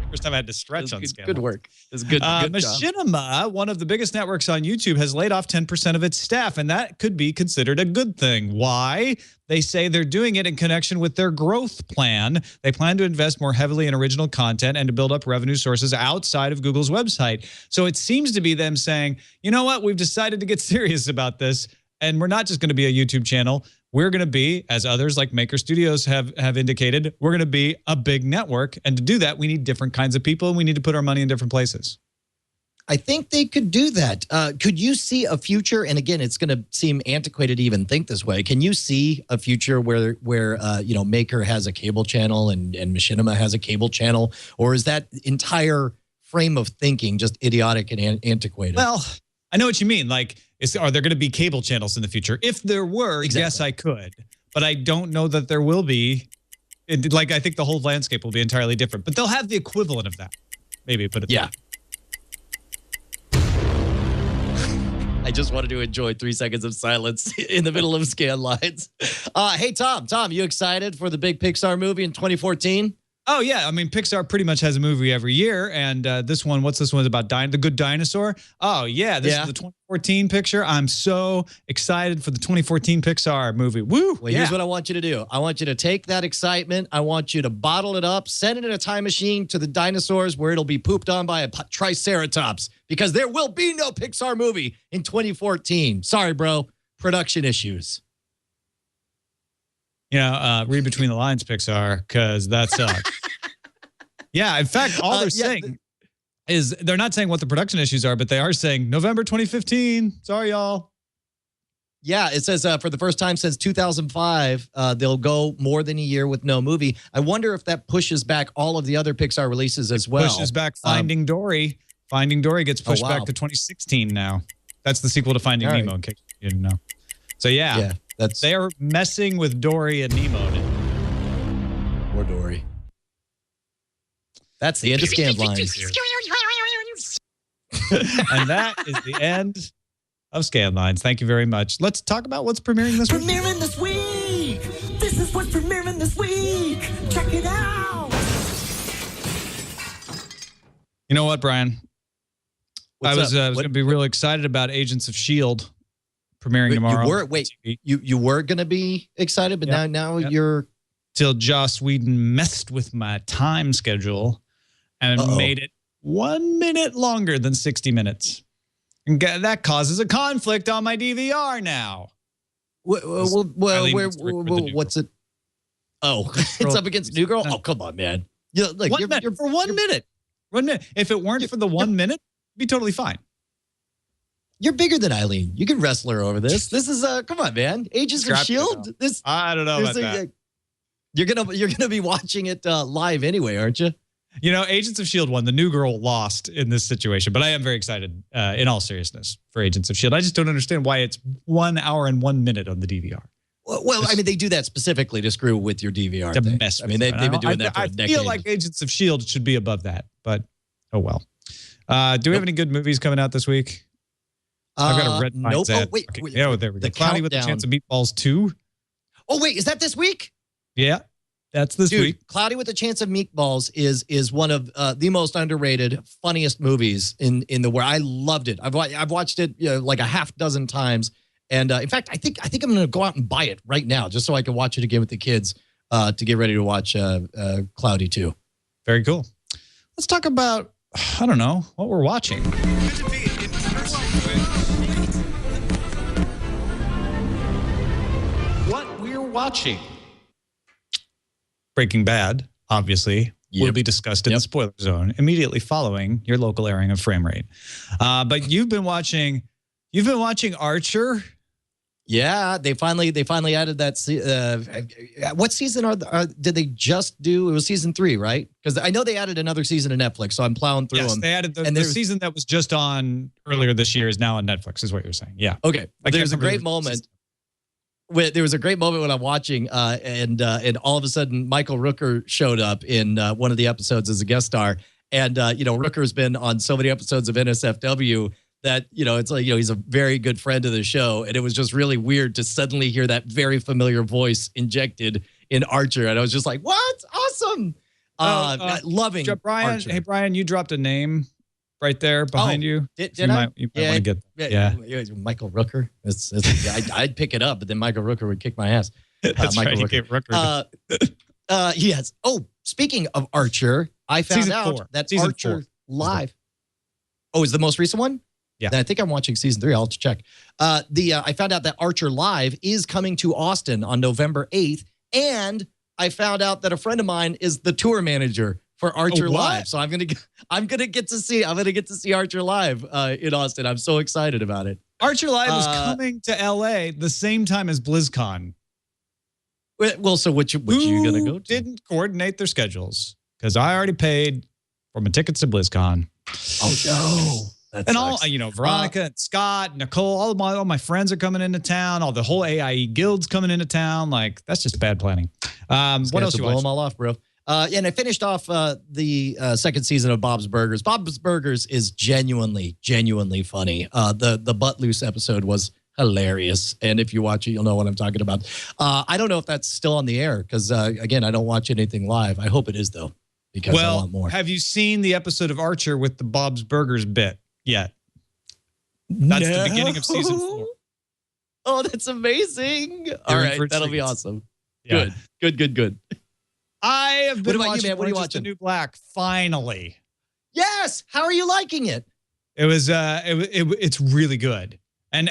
First time I had to stretch on Scandal. Good work. It's good. Good Machinima, one of the biggest networks on YouTube, has laid off 10% of its staff, and that could be considered a good thing. Why? They say they're doing it in connection with their growth plan. They plan to invest more heavily in original content and to build up revenue sources outside of Google's website. So it seems to be them saying, you know what, we've decided to get serious about this, and we're not just going to be a YouTube channel. We're going to be, as others like Maker Studios have indicated, we're going to be a big network. And to do that, we need different kinds of people, and we need to put our money in different places. I think they could do that. Could you see a future? And again, it's going to seem antiquated to even think this way. Can you see a future where Maker has a cable channel and Machinima has a cable channel? Or is that entire frame of thinking just idiotic and antiquated? Well, I know what you mean. Like, are there going to be cable channels in the future? If there were, exactly. Yes, I could. But I don't know that there will be. I think the whole landscape will be entirely different. But they'll have the equivalent of that. Maybe put it yeah. I just wanted to enjoy 3 seconds of silence in the middle of scan lines. Hey, Tom, you excited for the big Pixar movie in 2014? Oh, yeah. I mean, Pixar pretty much has a movie every year. And this one, what's this one about? The Good Dinosaur? Oh, yeah. This is the 2014 picture. I'm so excited for the 2014 Pixar movie. Woo! Well, here's what I want you to do. I want you to take that excitement. I want you to bottle it up, send it in a time machine to the dinosaurs where it'll be pooped on by a triceratops, because there will be no Pixar movie in 2014. Sorry, bro. Production issues. Read between the lines, Pixar, because that sucks. Yeah, in fact, all they're saying is they're not saying what the production issues are, but they are saying November 2015. Sorry, y'all. Yeah, it says for the first time since 2005, they'll go more than a year with no movie. I wonder if that pushes back all of the other Pixar releases as well. Pushes back Finding Dory. Finding Dory gets pushed back to 2016 now. That's the sequel to Finding Nemo, in case you didn't know. So, yeah. They are messing with Dory and Nemo now. Poor Dory. That's the end of Scanned Lines. And that is the end of Scanned Lines. Thank you very much. Let's talk about what's premiering this week. Premiering this week. This is what's premiering this week. Check it out. You know what, Brian? I was up? going to be real excited about Agents of S.H.I.E.L.D. premiering tomorrow. You were going to be excited, but now you're... Till Joss Whedon messed with my time schedule and made it 1 minute longer than 60 minutes. And that causes a conflict on my DVR now. What's it? Oh, it's up against New Girl? Oh, come on, man. For 1 minute. 1 minute. If it weren't for the 1 minute, it'd be totally fine. You're bigger than Eileen. You can wrestle her over this. This is come on, man. Agents of S.H.I.E.L.D. I don't know about that. You're gonna be watching it live anyway, aren't you? You know, Agents of S.H.I.E.L.D. won. The New Girl lost in this situation, but I am very excited, in all seriousness, for Agents of S.H.I.E.L.D. I just don't understand why it's 1 hour and 1 minute on the DVR. Well, I mean, they do that specifically to screw with your DVR. To mess with they've been doing that for a decade. I feel like Agents of S.H.I.E.L.D. should be above that, but oh well. Do we have any good movies coming out this week? I've got a red nope. Oh, wait. Yeah, there we go. Cloudy with a Chance of Meatballs 2. Oh, wait, is that this week? Yeah. That's this week. Cloudy with a Chance of Meatballs is one of the most underrated, funniest movies in the world. I loved it. I've watched it like a half dozen times, and in fact, I think I'm going to go out and buy it right now just so I can watch it again with the kids to get ready to watch Cloudy 2. Very cool. Let's talk about I don't know what we're watching. What we're watching. Breaking Bad, obviously, will be discussed in the spoiler zone immediately following your local airing of Frame Rate. But you've been watching Archer. Yeah, they finally added that. What season did they just do? It was season 3, right? Because I know they added another season to Netflix, so I'm plowing through them. Yes, they added the season that was just on earlier this year is now on Netflix, is what you're saying. Yeah. Okay. There's a great moment. There was a great moment when I'm watching, and all of a sudden Michael Rooker showed up in one of the episodes as a guest star, and Rooker's been on so many episodes of NSFW that it's like he's a very good friend of the show, and it was just really weird to suddenly hear that very familiar voice injected in Archer, and I was just like, "What? Awesome!" Loving Brian. Archer. Hey Brian, you dropped a name right there behind you. Did I? You might want to get Michael Rooker. I'd pick it up, but then Michael Rooker would kick my ass. That's Michael right. Rooker. Yes. Oh, speaking of Archer, I found out that Season Archer 4. Live. Oh, is the most recent one? Yeah. Then I think I'm watching season 3. I'll have to check. I found out that Archer Live is coming to Austin on November 8th, and I found out that a friend of mine is the tour manager for Archer Live. So I'm gonna get to see Archer Live in Austin. I'm so excited about it. Archer Live is coming to LA the same time as BlizzCon. Well, so which you gonna go to? Didn't coordinate their schedules because I already paid for my tickets to BlizzCon. Oh no. And all Veronica and Scott, Nicole, all my friends are coming into town. All the whole AIE guild's coming into town. Like that's just bad planning. What else you blow them all off, bro? And I finished off the second season of Bob's Burgers. Bob's Burgers is genuinely funny. The Butt Loose episode was hilarious, and if you watch it, you'll know what I'm talking about. I don't know if that's still on the air because again, I don't watch anything live. I hope it is though, because I want more. Have you seen the episode of Archer with the Bob's Burgers bit yet? That's the beginning of season 4. Oh, that's amazing! All right, that'll be awesome. Yeah. Good. I have been watching What are you watching? The New Black, finally. Yes. How are you liking it? It was it's really good. And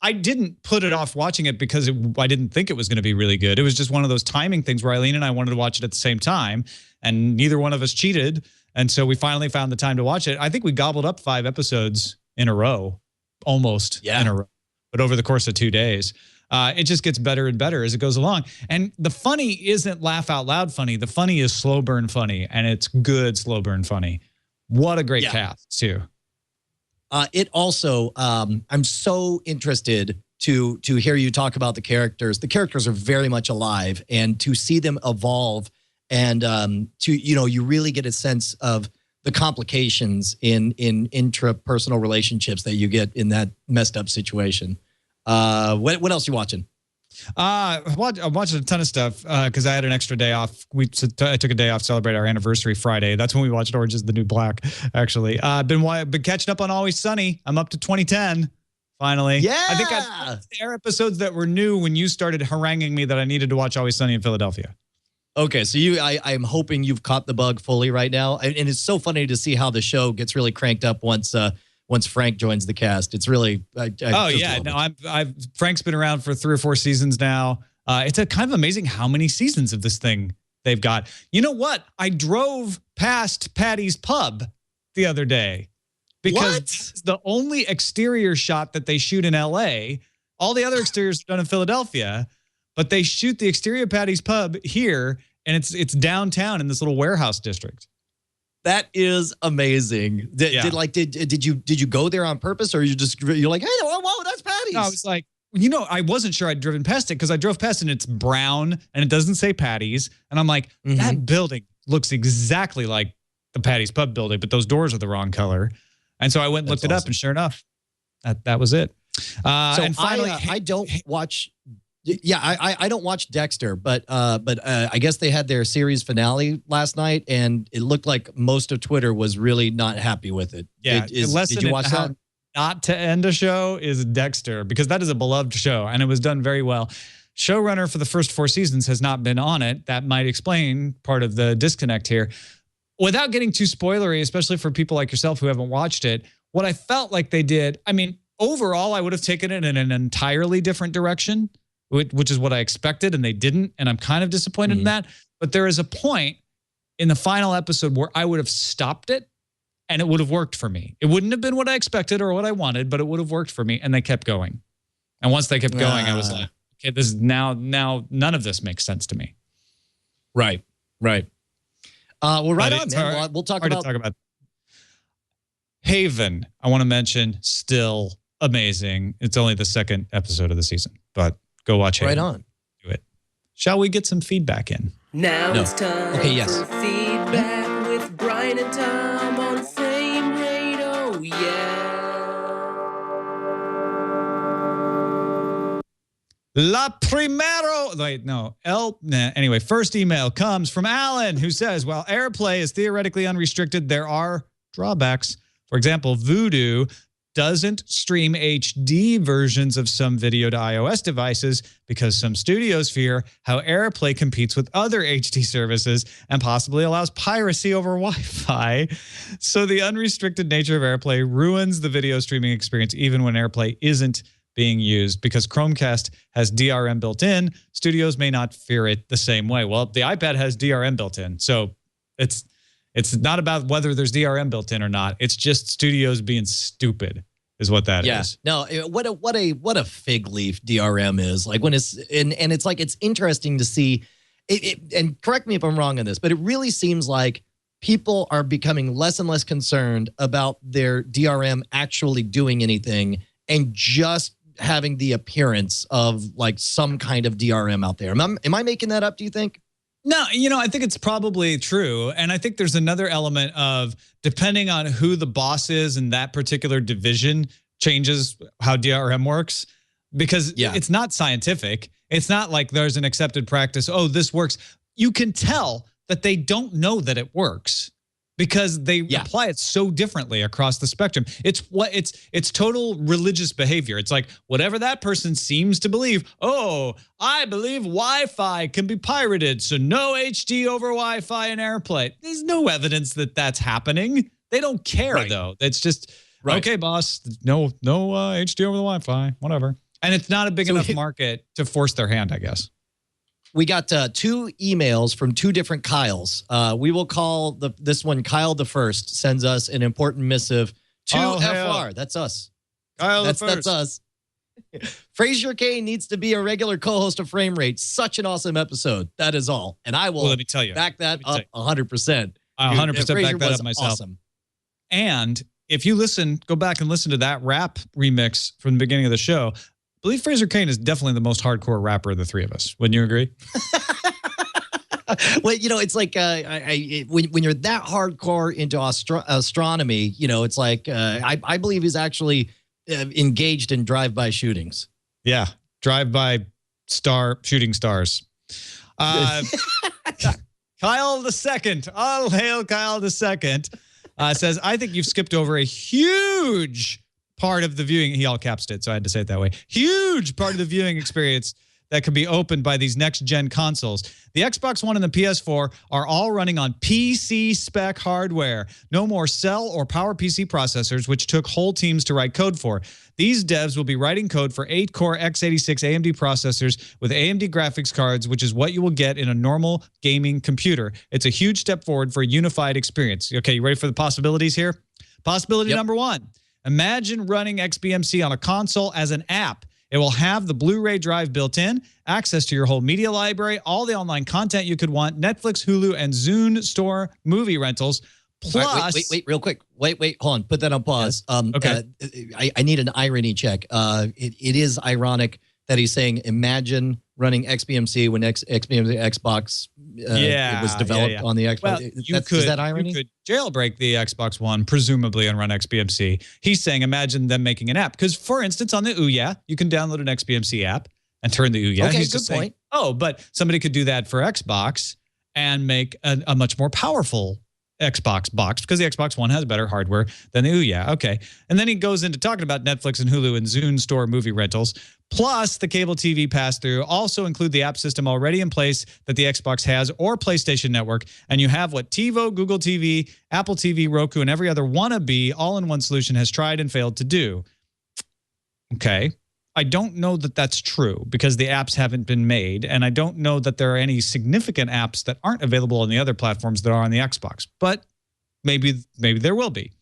I didn't put it off watching it because I didn't think it was going to be really good. It was just one of those timing things where Eileen and I wanted to watch it at the same time, and neither one of us cheated. And so we finally found the time to watch it. I think we gobbled up 5 episodes in a row, almost in a row, but over the course of 2 days. It just gets better and better as it goes along. And the funny isn't laugh out loud funny. The funny is slow burn funny, and it's good slow burn funny. What a great cast, too. It also, I'm so interested to hear you talk about the characters. The characters are very much alive, and to see them evolve, and you really get a sense of the complications in intrapersonal relationships that you get in that messed up situation. What else are you watching? I'm watching a ton of stuff because I had an extra day off. I took a day off to celebrate our anniversary Friday. That's when we watched Orange is the New Black, actually. I've been catching up on Always Sunny. I'm up to 2010, finally. Yeah. I think there are episodes that were new when you started haranguing me that I needed to watch Always Sunny in Philadelphia. Okay, so I'm hoping you've caught the bug fully right now. And it's so funny to see how the show gets really cranked up once Frank joins the cast. It's really Frank's been around for 3 or 4 seasons now. It's a kind of amazing how many seasons of this thing they've got. You know what? I drove past Patty's Pub the other day because it's the only exterior shot that they shoot in LA. All the other exteriors are done in Philadelphia, but they shoot the exterior of Patty's Pub here, and it's downtown in this little warehouse district. That is amazing. Did you go there on purpose, or you're like, hey, whoa, that's Patty's? No, I was like, I wasn't sure I'd driven past it because I drove past it and it's brown and it doesn't say Patty's. And I'm like, that building looks exactly like the Patty's Pub building, but those doors are the wrong color. And so I went and looked it up, and sure enough, that was it. And finally, I don't watch. Yeah, I don't watch Dexter, but I guess they had their series finale last night, and it looked like most of Twitter was really not happy with it. Yeah, did you watch that? Not to end a show is Dexter, because that is a beloved show and it was done very well. Showrunner for the first 4 seasons has not been on it. That might explain part of the disconnect here. Without getting too spoilery, especially for people like yourself who haven't watched it, what I felt like they did, I mean, overall, I would have taken it in an entirely different direction, which is what I expected, and they didn't, and I'm kind of disappointed in that. But there is a point in the final episode where I would have stopped it, and it would have worked for me. It wouldn't have been what I expected or what I wanted, but it would have worked for me, and they kept going. And once they kept going, I was like, okay, this is now none of this makes sense to me. Right. Well, right on, man. We'll talk about Haven. I want to mention, still amazing. It's only the 2nd episode of the season, but go watch Haven. Right on. Do it. Shall we get some feedback in? Now it's time for feedback with Brian and Tom on Frame Rate. Oh, yeah. La primero. Wait, no. Anyway, first email comes from Alan, who says, while AirPlay is theoretically unrestricted, there are drawbacks. For example, Vudu doesn't stream HD versions of some video to iOS devices because some studios fear how AirPlay competes with other HD services and possibly allows piracy over Wi-Fi. So the unrestricted nature of AirPlay ruins the video streaming experience even when AirPlay isn't being used. Because Chromecast has DRM built in, studios may not fear it the same way. Well, the iPad has DRM built in, so it's not about whether there's DRM built in or not. It's just studios being stupid, is what that is. No, what a fig leaf DRM is. Like when it's and it's like, it's interesting to see it, and correct me if I'm wrong on this, but it really seems like people are becoming less and less concerned about their DRM actually doing anything and just having the appearance of like some kind of DRM out there. Am I making that up, do you think? No, I think it's probably true. And I think there's another element of, depending on who the boss is in that particular division, changes how DRM works. Because it's not scientific. It's not like there's an accepted practice. Oh, this works. You can tell that they don't know that it works because they apply it so differently across the spectrum. It's total religious behavior. It's like whatever that person seems to believe. Oh, I believe Wi-Fi can be pirated, so no HD over Wi-Fi and AirPlay. There's no evidence that that's happening. They don't care though. It's just okay, boss. No HD over the Wi-Fi. Whatever. And it's not a big enough market to force their hand, I guess. We got 2 emails from 2 different Kyles. We will call this one Kyle the First. Sends us an important missive to FR. That's us. Kyle the That's First. us. Fraser Kane needs to be a regular co-host of Frame Rate. Such an awesome episode. That is all. And I will let me tell you, back that up 100%. I 100% back that up myself. Awesome. And if you go back and listen to that rap remix from the beginning of the show, I believe Fraser Kane is definitely the most hardcore rapper of the 3 of us. Wouldn't you agree? Well, it's like when you're that hardcore into astronomy, it's like I believe he's actually engaged in drive-by shootings. Yeah, drive-by shooting stars. Kyle the second, all hail Kyle the second, says, I think you've skipped over a huge part of the viewing. He all capsed it, so I had to say it that way. Huge part of the viewing experience that could be opened by these next-gen consoles. The Xbox One and the PS4 are all running on PC spec hardware. No more Cell or PowerPC processors, which took whole teams to write code for. These devs will be writing code for 8-core x86 AMD processors with AMD graphics cards, which is what you will get in a normal gaming computer. It's a huge step forward for a unified experience. Okay, you ready for the possibilities here? Possibility number one. Imagine running XBMC on a console as an app. It will have the Blu-ray drive built in, access to your whole media library, all the online content you could want, Netflix, Hulu, and Zune Store movie rentals. Plus, right, wait, real quick. Wait, hold on. Put that on pause. Okay. I need an irony check. It is ironic that he's saying, imagine running XBMC when XBMC Xbox it was developed on the Xbox. Well, is that irony? You could jailbreak the Xbox One, presumably, and run XBMC. He's saying, imagine them making an app. Because, for instance, on the Ouya, you can download an XBMC app and turn the Ouya. Okay, He's good just saying, point. oh, but somebody could do that for Xbox and make a much more powerful Xbox box because the Xbox One has better hardware than the Ouya. Okay. And then he goes into talking about Netflix and Hulu and Zune Store movie rentals. Plus, the cable TV pass-through also include the app system already in place that the Xbox has or PlayStation Network. And you have what TiVo, Google TV, Apple TV, Roku, and every other wannabe all-in-one solution has tried and failed to do. Okay. I don't know that that's true because the apps haven't been made. And I don't know that there are any significant apps that aren't available on the other platforms that are on the Xbox. But maybe there will be.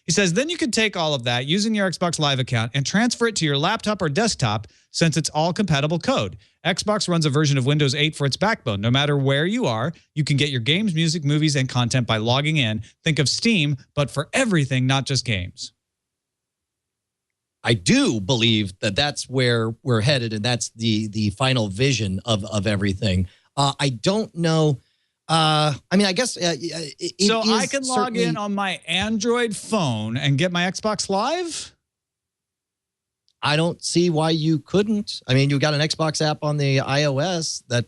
He says, then you can take all of that using your Xbox Live account and transfer it to your laptop or desktop since it's all compatible code. Xbox runs a version of Windows 8 for its backbone. No matter where you are, you can get your games, music, movies, and content by logging in. Think of Steam, but for everything, not just games. I do believe that that's where we're headed, and that's the final vision of everything. I don't know. I mean, I guess so I can log in on my Android phone and get my Xbox Live? I don't see why you couldn't. I mean, you got an Xbox app on the iOS that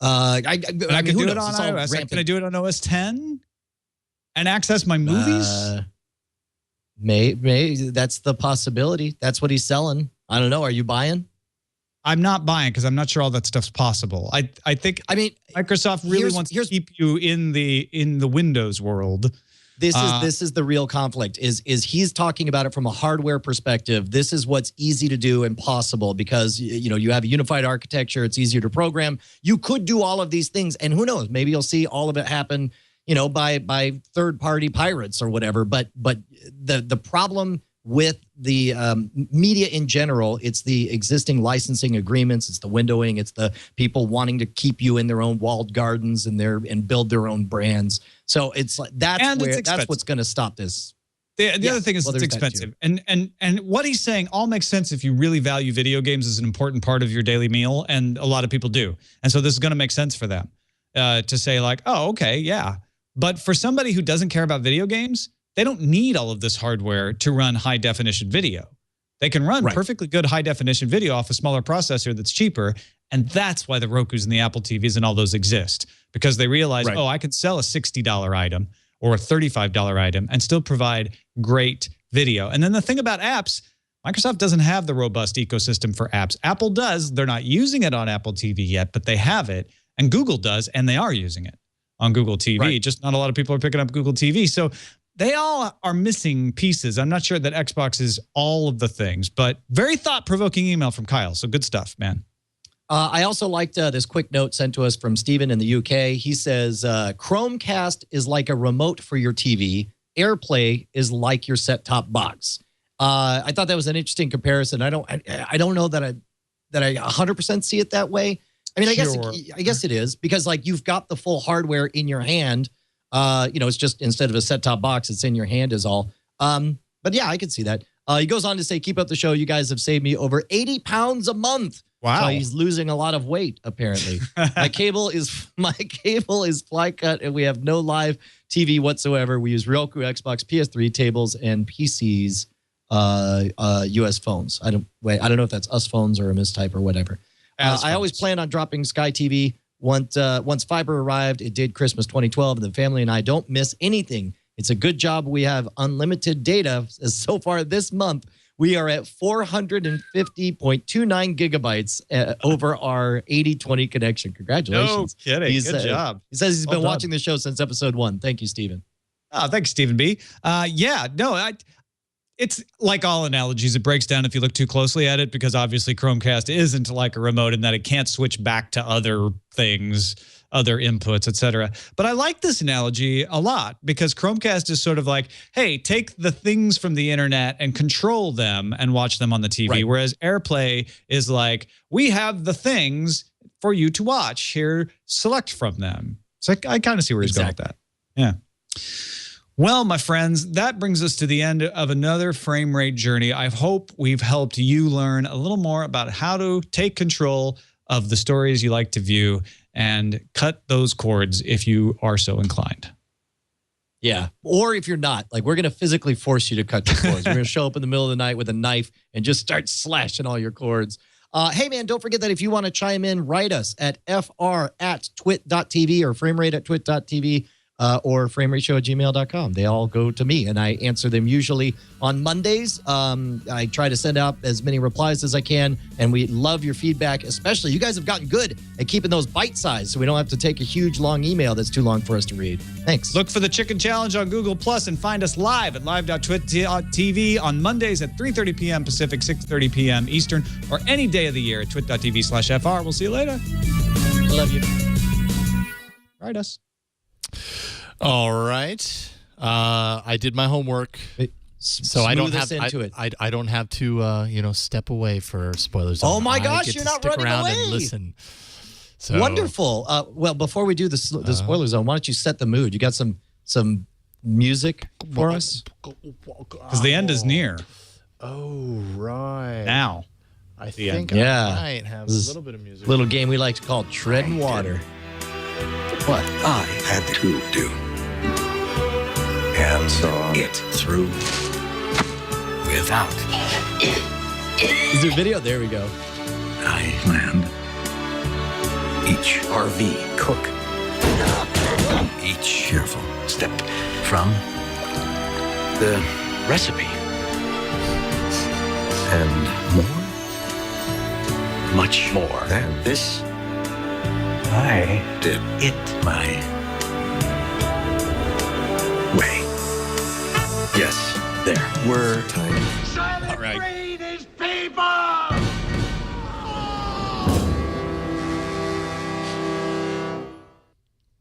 I can do it on iOS. Can I do it on OS 10 and access my movies? Maybe that's the possibility. That's what he's selling. I don't know. Are you buying? I'm not buying because I'm not sure all that stuff's possible. I think Microsoft really wants to keep you in the Windows world. This is the real conflict. Is he's talking about it from a hardware perspective. This is what's easy to do and possible because you have a unified architecture. It's easier to program. You could do all of these things, and who knows? Maybe you'll see all of it happen. By third-party pirates or whatever. But the problem with the media in general, it's the existing licensing agreements, it's the windowing, it's the people wanting to keep you in their own walled gardens and build their own brands. So it's like that's what's going to stop this. The other thing is it's expensive. And what he's saying all makes sense if you really value video games as an important part of your daily meal, and a lot of people do. And so this is going to make sense for them to say like, oh, okay, yeah. But for somebody who doesn't care about video games, they don't need all of this hardware to run high-definition video. They can run perfectly good high-definition video off a smaller processor that's cheaper, and that's why the Rokus and the Apple TVs and all those exist, because they realize, oh, I can sell a $60 item or a $35 item and still provide great video. And then the thing about apps, Microsoft doesn't have the robust ecosystem for apps. Apple does. They're not using it on Apple TV yet, but they have it, and Google does, and they are using it on Google TV. Just not a lot of people are picking up Google TV. So they all are missing pieces. I'm not sure that Xbox is all of the things, but very thought-provoking email from Kyle. So good stuff, man. I also liked this quick note sent to us from Steven in the UK. He says, Chromecast is like a remote for your TV. AirPlay is like your set-top box. I thought that was an interesting comparison. I don't know that I 100% see it that way. I mean, I guess it is because like you've got the full hardware in your hand. It's just instead of a set-top box, it's in your hand is all. But yeah, I can see that. He goes on to say, keep up the show. You guys have saved me over 80 pounds a month. Wow. So he's losing a lot of weight, apparently. My cable is fly cut, and we have no live TV whatsoever. We use Roku, Xbox, PS3 tables, and PCs, US phones. I don't know if that's us phones or a mistype or whatever. I always planned on dropping Sky TV once fiber arrived. It did Christmas 2012, and the family and I don't miss anything. It's a good job we have unlimited data. As so far this month, we are at 450.29 gigabytes over our 80/20 connection. Congratulations. No kidding. Good job. He says he's been watching the show since episode 1. Thank you, Stephen. Oh, thanks, Stephen B. It's like all analogies. It breaks down if you look too closely at it, because obviously Chromecast isn't like a remote in that it can't switch back to other things, other inputs, etc. But I like this analogy a lot, because Chromecast is sort of like, hey, take the things from the internet and control them and watch them on the TV. Right. Whereas AirPlay is like, we have the things for you to watch. Here, select from them. So I kind of see where he's going with that. Yeah. Well, my friends, that brings us to the end of another frame rate journey. I hope we've helped you learn a little more about how to take control of the stories you like to view and cut those cords if you are so inclined. Yeah. Or if you're not, like, we're going to physically force you to cut your cords. We're going to show up in the middle of the night with a knife and just start slashing all your cords. Hey, man, don't forget that if you want to chime in, write us at fr@twit.tv or framerate@twit.tv. Or framerateshow@gmail.com. They all go to me, and I answer them usually on Mondays. I try to send out as many replies as I can, and we love your feedback, especially. You guys have gotten good at keeping those bite-sized, so we don't have to take a huge, long email that's too long for us to read. Thanks. Look for the Chicken Challenge on Google Plus and find us live at live.twit.tv on Mondays at 3:30 p.m. Pacific, 6:30 p.m. Eastern, or any day of the year at twit.tv/FR. We'll see you later. I love you. Write us. All right. I did my homework, so I don't have into it. I don't have to step away for spoilers. Oh my gosh, you're not running away. And listen. So, wonderful. Well, before we do the spoiler zone, why don't you set the mood? You got some music for us? Because the end is near. Oh, right. Now. I think I might have a little bit of music. Little game we like to call Treading Water. What I had to do. And saw it through without. Is there video? There we go. I planned each RV cook, each careful step from the recipe, and more, much more than this. I did it my way. Yes, there were times. All right.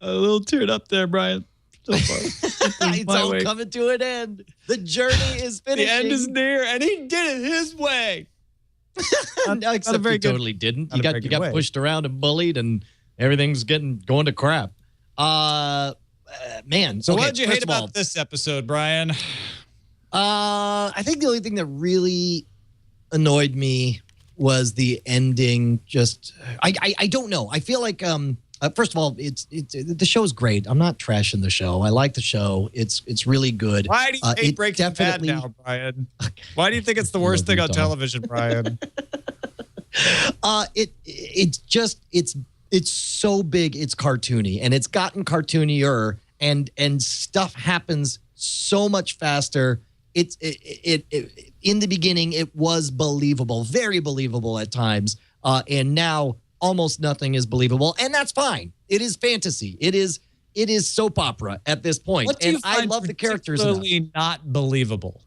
A little teared up there, Brian. So far. It's all coming to an end. The journey is finishing. The end is near, and he did it his way. No, except he totally didn't. You got pushed around and bullied, and everything's going to crap. Man. So what did you hate about this episode, Brian? I think the only thing that really annoyed me was the ending. Just I don't know. I feel like first of all, it's the show's great. I'm not trashing the show. I like the show. It's really good. Why do you hate Breaking Bad now, Brian? Why do you think it's the worst thing on television, Brian? It's so big, it's cartoony, and it's gotten cartoonier, and stuff happens so much faster. It in the beginning it was believable, very believable at times, and now almost nothing is believable, and that's fine. It is fantasy. It is soap opera at this point. What do you I love the characters. Particularly not believable.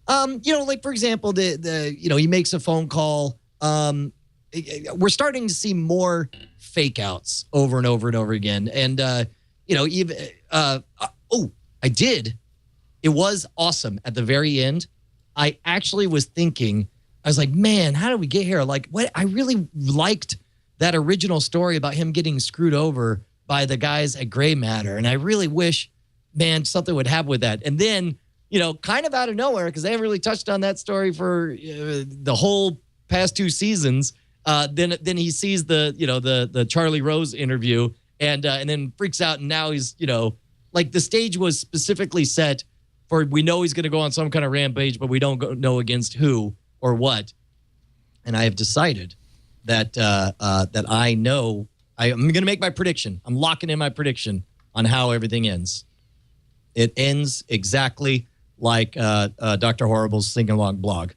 Like for example, he makes a phone call. We're starting to see more fake outs over and over and over again. And, I did. It was awesome at the very end. I actually was thinking, I was like, man, how did we get here? Like, what? I really liked that original story about him getting screwed over by the guys at Gray Matter. And I really wish, man, something would happen with that. And then, kind of out of nowhere, because they haven't really touched on that story for the whole past 2 seasons. Then he sees the Charlie Rose interview and then freaks out. And now he's, like the stage was specifically set for, we know he's going to go on some kind of rampage, but we don't know against who or what. And I have decided that I know. I'm going to make my prediction. I'm locking in my prediction on how everything ends. It ends exactly like Dr. Horrible's sing-along blog.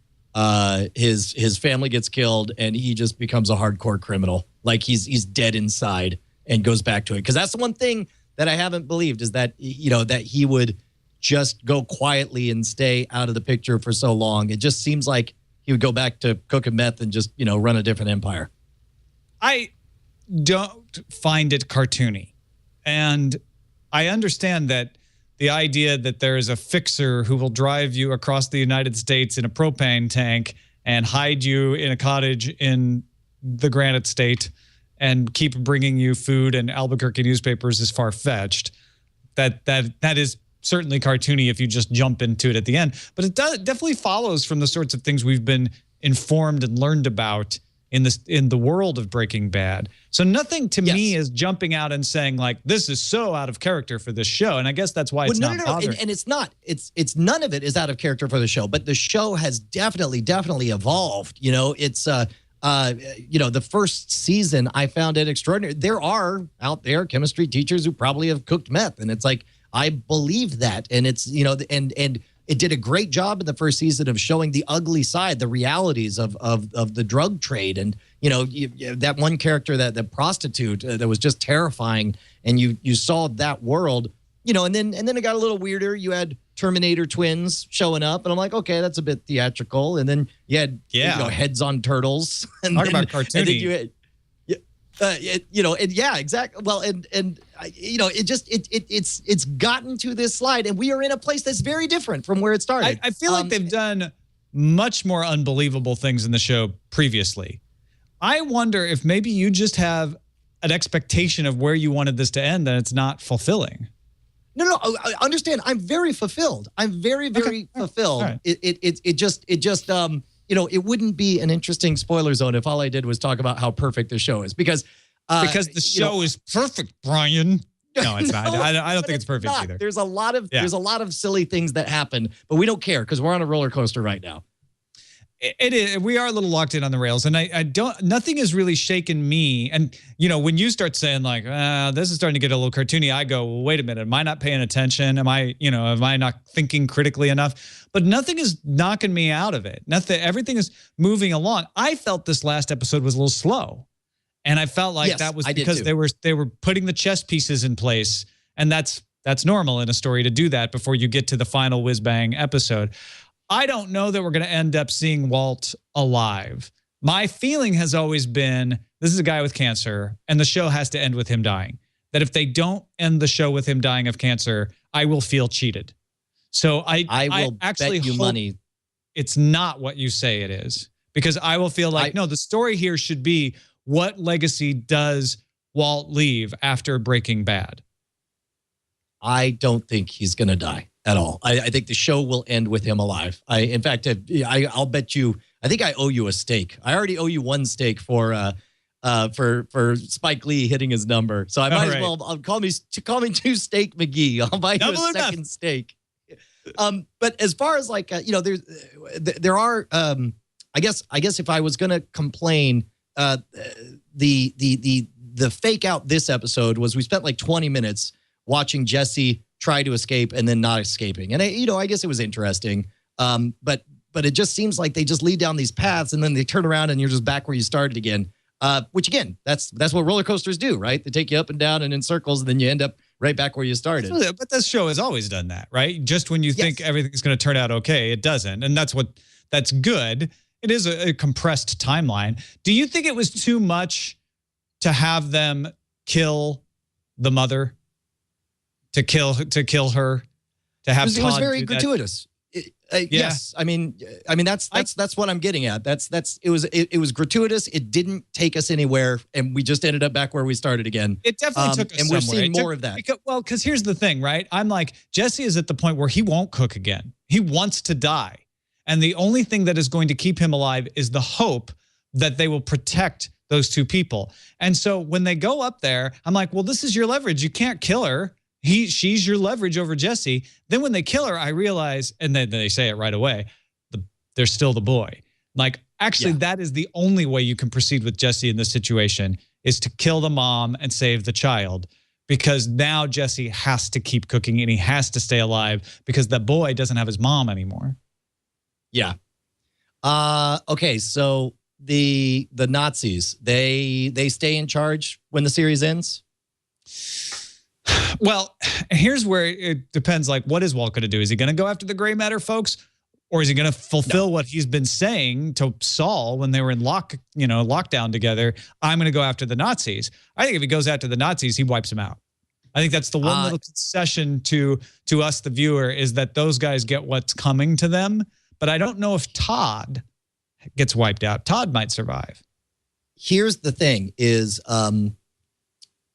His family gets killed, and he just becomes a hardcore criminal. Like he's dead inside and goes back to it. Because that's the one thing that I haven't believed is that, that he would just go quietly and stay out of the picture for so long. It just seems like he would go back to cooking meth and just, run a different empire. I don't find it cartoony. And I understand that the idea that there is a fixer who will drive you across the United States in a propane tank and hide you in a cottage in the Granite State and keep bringing you food and Albuquerque newspapers is far-fetched. That is certainly cartoony if you just jump into it at the end. But it definitely follows from the sorts of things we've been informed and learned about in the world of Breaking Bad. So nothing to me is jumping out and saying like, this is so out of character for this show. And I guess that's why it's not bothering. And it's not. It's none of it is out of character for the show, but the show has definitely evolved. It's the first season I found it extraordinary. There are out there chemistry teachers who probably have cooked meth, and it's like I believe that, and it's and it did a great job in the first season of showing the ugly side, the realities of the drug trade, and that one character, the prostitute, that was just terrifying, and you saw that world, and then it got a little weirder. You had Terminator twins showing up, and I'm like, okay, that's a bit theatrical, and then you had heads on turtles, and talk about cartoony. And then you had, exactly. Well, it's gotten to this slide, and we are in a place that's very different from where it started. I feel like they've done much more unbelievable things in the show previously. I wonder if maybe you just have an expectation of where you wanted this to end, that it's not fulfilling. No, I understand. I'm very fulfilled. I'm very fulfilled. Right. It just it wouldn't be an interesting spoiler zone if all I did was talk about how perfect the show is, because the show is perfect, Brian. No, it's not. I don't think it's perfect either. There's a lot of silly things that happen, but we don't care because we're on a roller coaster right now. It is. We are a little locked in on the rails, and I don't. Nothing has really shaken me. And when you start saying like, "This is starting to get a little cartoony," I go, well, "Wait a minute. Am I not paying attention? Am I not thinking critically enough?" But nothing is knocking me out of it. Nothing. Everything is moving along. I felt this last episode was a little slow, and I felt like that was because they were putting the chess pieces in place, and that's normal in a story to do that before you get to the final whiz bang episode. I don't know that we're going to end up seeing Walt alive. My feeling has always been, this is a guy with cancer, and the show has to end with him dying. That if they don't end the show with him dying of cancer, I will feel cheated. So I will actually bet you money it's not what you say it is, because I will feel like, no, the story here should be, what legacy does Walt leave after Breaking Bad? I don't think he's going to die at all. I think the show will end with him alive. In fact, I'll bet you. I think I owe you a steak. I already owe you one steak for Spike Lee hitting his number. So I might as well call me Two Steak McGee. I'll buy you a second steak. But as far as like there are I guess if I was going to complain, the fake out this episode was we spent like 20 minutes watching Jesse try to escape and then not escaping. And I guess it was interesting. But it just seems like they just lead down these paths and then they turn around and you're just back where you started again. Which again, that's what roller coasters do, right? They take you up and down and in circles, and then you end up right back where you started. But this show has always done that, right? Just when you think everything's going to turn out okay, it doesn't. And that's good. It is a compressed timeline. Do you think it was too much to have them kill the mother? To kill her, to have it was very gratuitous. Yes, I mean that's what I'm getting at. It was gratuitous. It didn't take us anywhere, and we just ended up back where we started again. It definitely took us and somewhere. We're seeing more of that. Because here's the thing, right? I'm like, Jesse is at the point where he won't cook again. He wants to die, and the only thing that is going to keep him alive is the hope that they will protect those two people. And so when they go up there, I'm like, well, this is your leverage. You can't kill her. She's your leverage over Jesse. Then when they kill her, I realize, and then they say it right away, there's still the boy. Like, Actually, that is the only way you can proceed with Jesse in this situation is to kill the mom and save the child, because now Jesse has to keep cooking and he has to stay alive because the boy doesn't have his mom anymore. Yeah. Okay, so the Nazis, they stay in charge when the series ends? Well, here's where it depends. Like, what is Walt going to do? Is he going to go after the gray matter folks? Or is he going to fulfill what he's been saying to Saul when they were in lockdown together? I'm going to go after the Nazis. I think if he goes after the Nazis, he wipes them out. I think that's the one little concession to us, the viewer, is that those guys get what's coming to them. But I don't know if Todd gets wiped out. Todd might survive. Here's the thing: is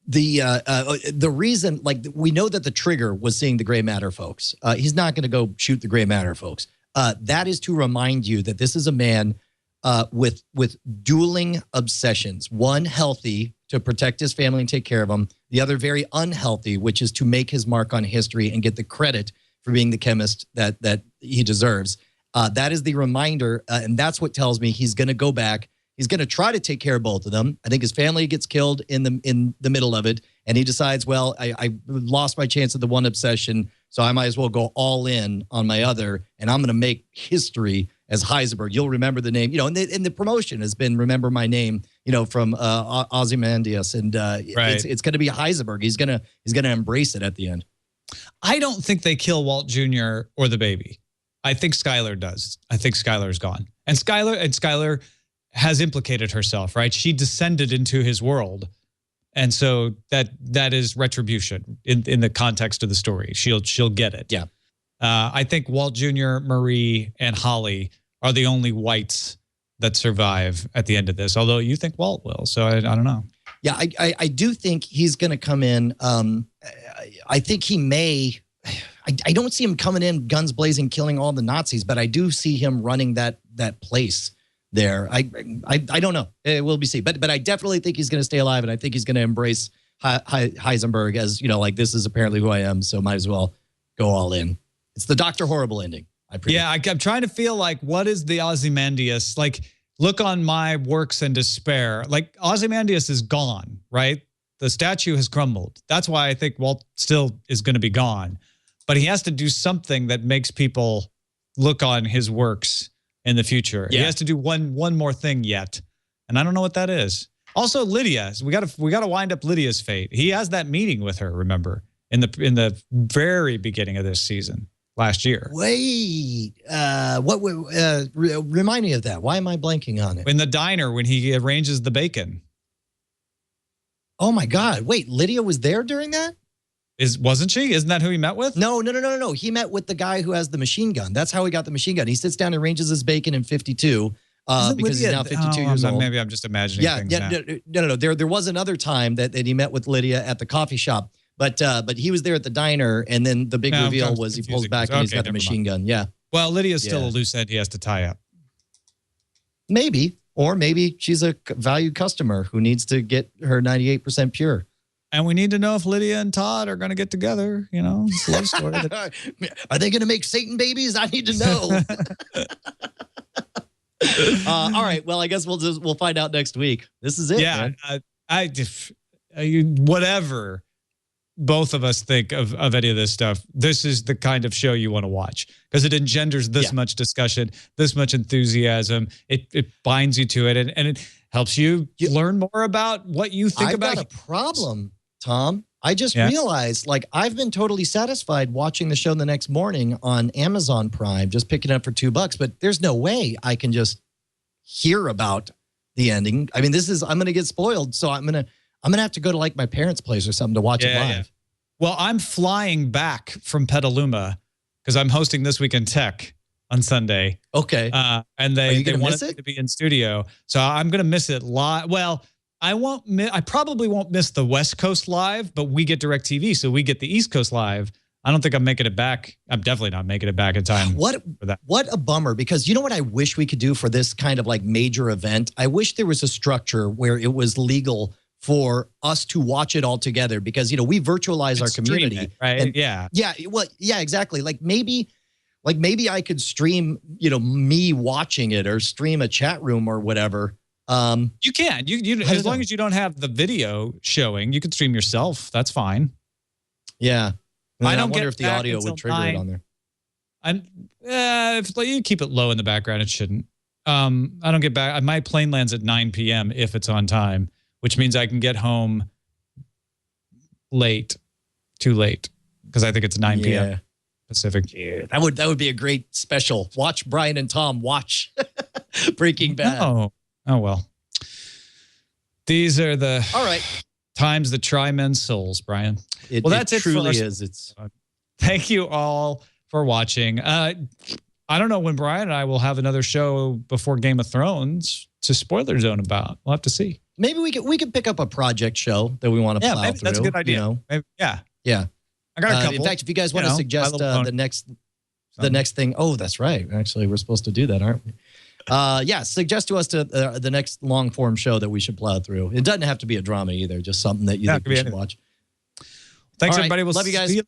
the reason, like, we know that the trigger was seeing the gray matter folks. He's not going to go shoot the gray matter folks. That is to remind you that this is a man with dueling obsessions. One healthy, to protect his family and take care of them. The other very unhealthy, which is to make his mark on history and get the credit for being the chemist that he deserves. That is the reminder, and that's what tells me he's going to go back. He's going to try to take care of both of them. I think his family gets killed in the middle of it, and he decides, well, I lost my chance at the one obsession, so I might as well go all in on my other, and I'm going to make history as Heisenberg. You'll remember the name, and the promotion has been "Remember My Name," from Ozymandias, and it's going to be Heisenberg. He's going to embrace it at the end. I don't think they kill Walt Jr. or the baby. I think Skylar does. I think Skylar's gone, and Skylar has implicated herself, right? She descended into his world. And so that is retribution in the context of the story. She'll get it. Yeah. I think Walt Jr., Marie, and Holly are the only whites that survive at the end of this. Although you think Walt will, so I don't know. Yeah, I do think he's going to come in. I think he may. I don't see him coming in guns blazing, killing all the Nazis, but I do see him running that place there. I don't know. We'll be see. But I definitely think he's going to stay alive, and I think he's going to embrace Heisenberg as, like, this is apparently who I am, so might as well go all in. It's the Dr. Horrible ending. Yeah, I'm trying to feel like, what is the Ozymandias? Like, look on my works and despair. Like, Ozymandias is gone, right? The statue has crumbled. That's why I think Walt still is going to be gone. But he has to do something that makes people look on his works in the future. Yeah. He has to do one more thing yet, and I don't know what that is. Also, Lydia, we got to wind up Lydia's fate. He has that meeting with her. Remember, in the very beginning of this season last year. Wait, remind me of that. Why am I blanking on it? In the diner when he arranges the bacon. Oh my God! Wait, Lydia was there during that? Wasn't she? Isn't that who he met with? No. He met with the guy who has the machine gun. That's how he got the machine gun. He sits down and arranges his bacon in 52 because he's now 52 years old. Maybe I'm just imagining things now. No. There was another time that he met with Lydia at the coffee shop, but he was there at the diner, and then the big reveal was he pulls back and he's got the machine gun. Yeah. Well, Lydia's still a loose end he has to tie up. Maybe. Or maybe she's a valued customer who needs to get her 98% pure. And we need to know if Lydia and Todd are going to get together. It's a love story. Are they going to make Satan babies? I need to know. All right. Well, I guess we'll find out next week. This is it. Yeah. Whatever both of us think of any of this stuff, this is the kind of show you want to watch because it engenders this much discussion, this much enthusiasm. It binds you to it, and it helps you learn more about what you think about. I've got a problem, Tom. I just realized, like, I've been totally satisfied watching the show the next morning on Amazon Prime, just picking it up for $2, but there's no way I can just hear about the ending. I mean, I'm going to get spoiled, so I'm going to have to go to, like, my parents' place or something to watch it live. Yeah. Well, I'm flying back from Petaluma because I'm hosting This Week in Tech on Sunday. Okay. And they wanted me to be in studio. So I'm going to miss it live. Well, I probably won't miss the West Coast live, but we get DirecTV, so we get the East Coast live. I don't think I'm making it back. I'm definitely not making it back in time for that. What a bummer, because you know what I wish we could do for this kind of like major event? I wish there was a structure where it was legal for us to watch it all together, because, we virtualize our community. Right? And, yeah, exactly. Like maybe Like maybe I could stream, me watching it or stream a chat room or whatever. You can. You as long as you don't have the video showing, you can stream yourself. That's fine. Yeah. I don't wonder if the audio would trigger it on there. And if you keep it low in the background, it shouldn't. I don't get back. My plane lands at 9 p.m. if it's on time, which means I can get home too late, because I think it's 9 p.m. Pacific. Yeah, that would be a great special. Watch Brian and Tom watch Breaking Bad. Oh well. These are the times that try men's souls, Brian. That's it. Truly is. It's. Thank you all for watching. I don't know when Brian and I will have another show before Game of Thrones to spoiler zone about. We'll have to see. Maybe we could pick up a project show that we want to plow through. That's a good idea. Maybe, yeah. I got a couple. In fact, if you guys want to suggest the next thing. Oh, that's right. Actually, we're supposed to do that, aren't we? Suggest to us the next long form show that we should plow through. It doesn't have to be a drama either. Just something that you think we should watch. Thanks, everybody. We'll love you guys. See you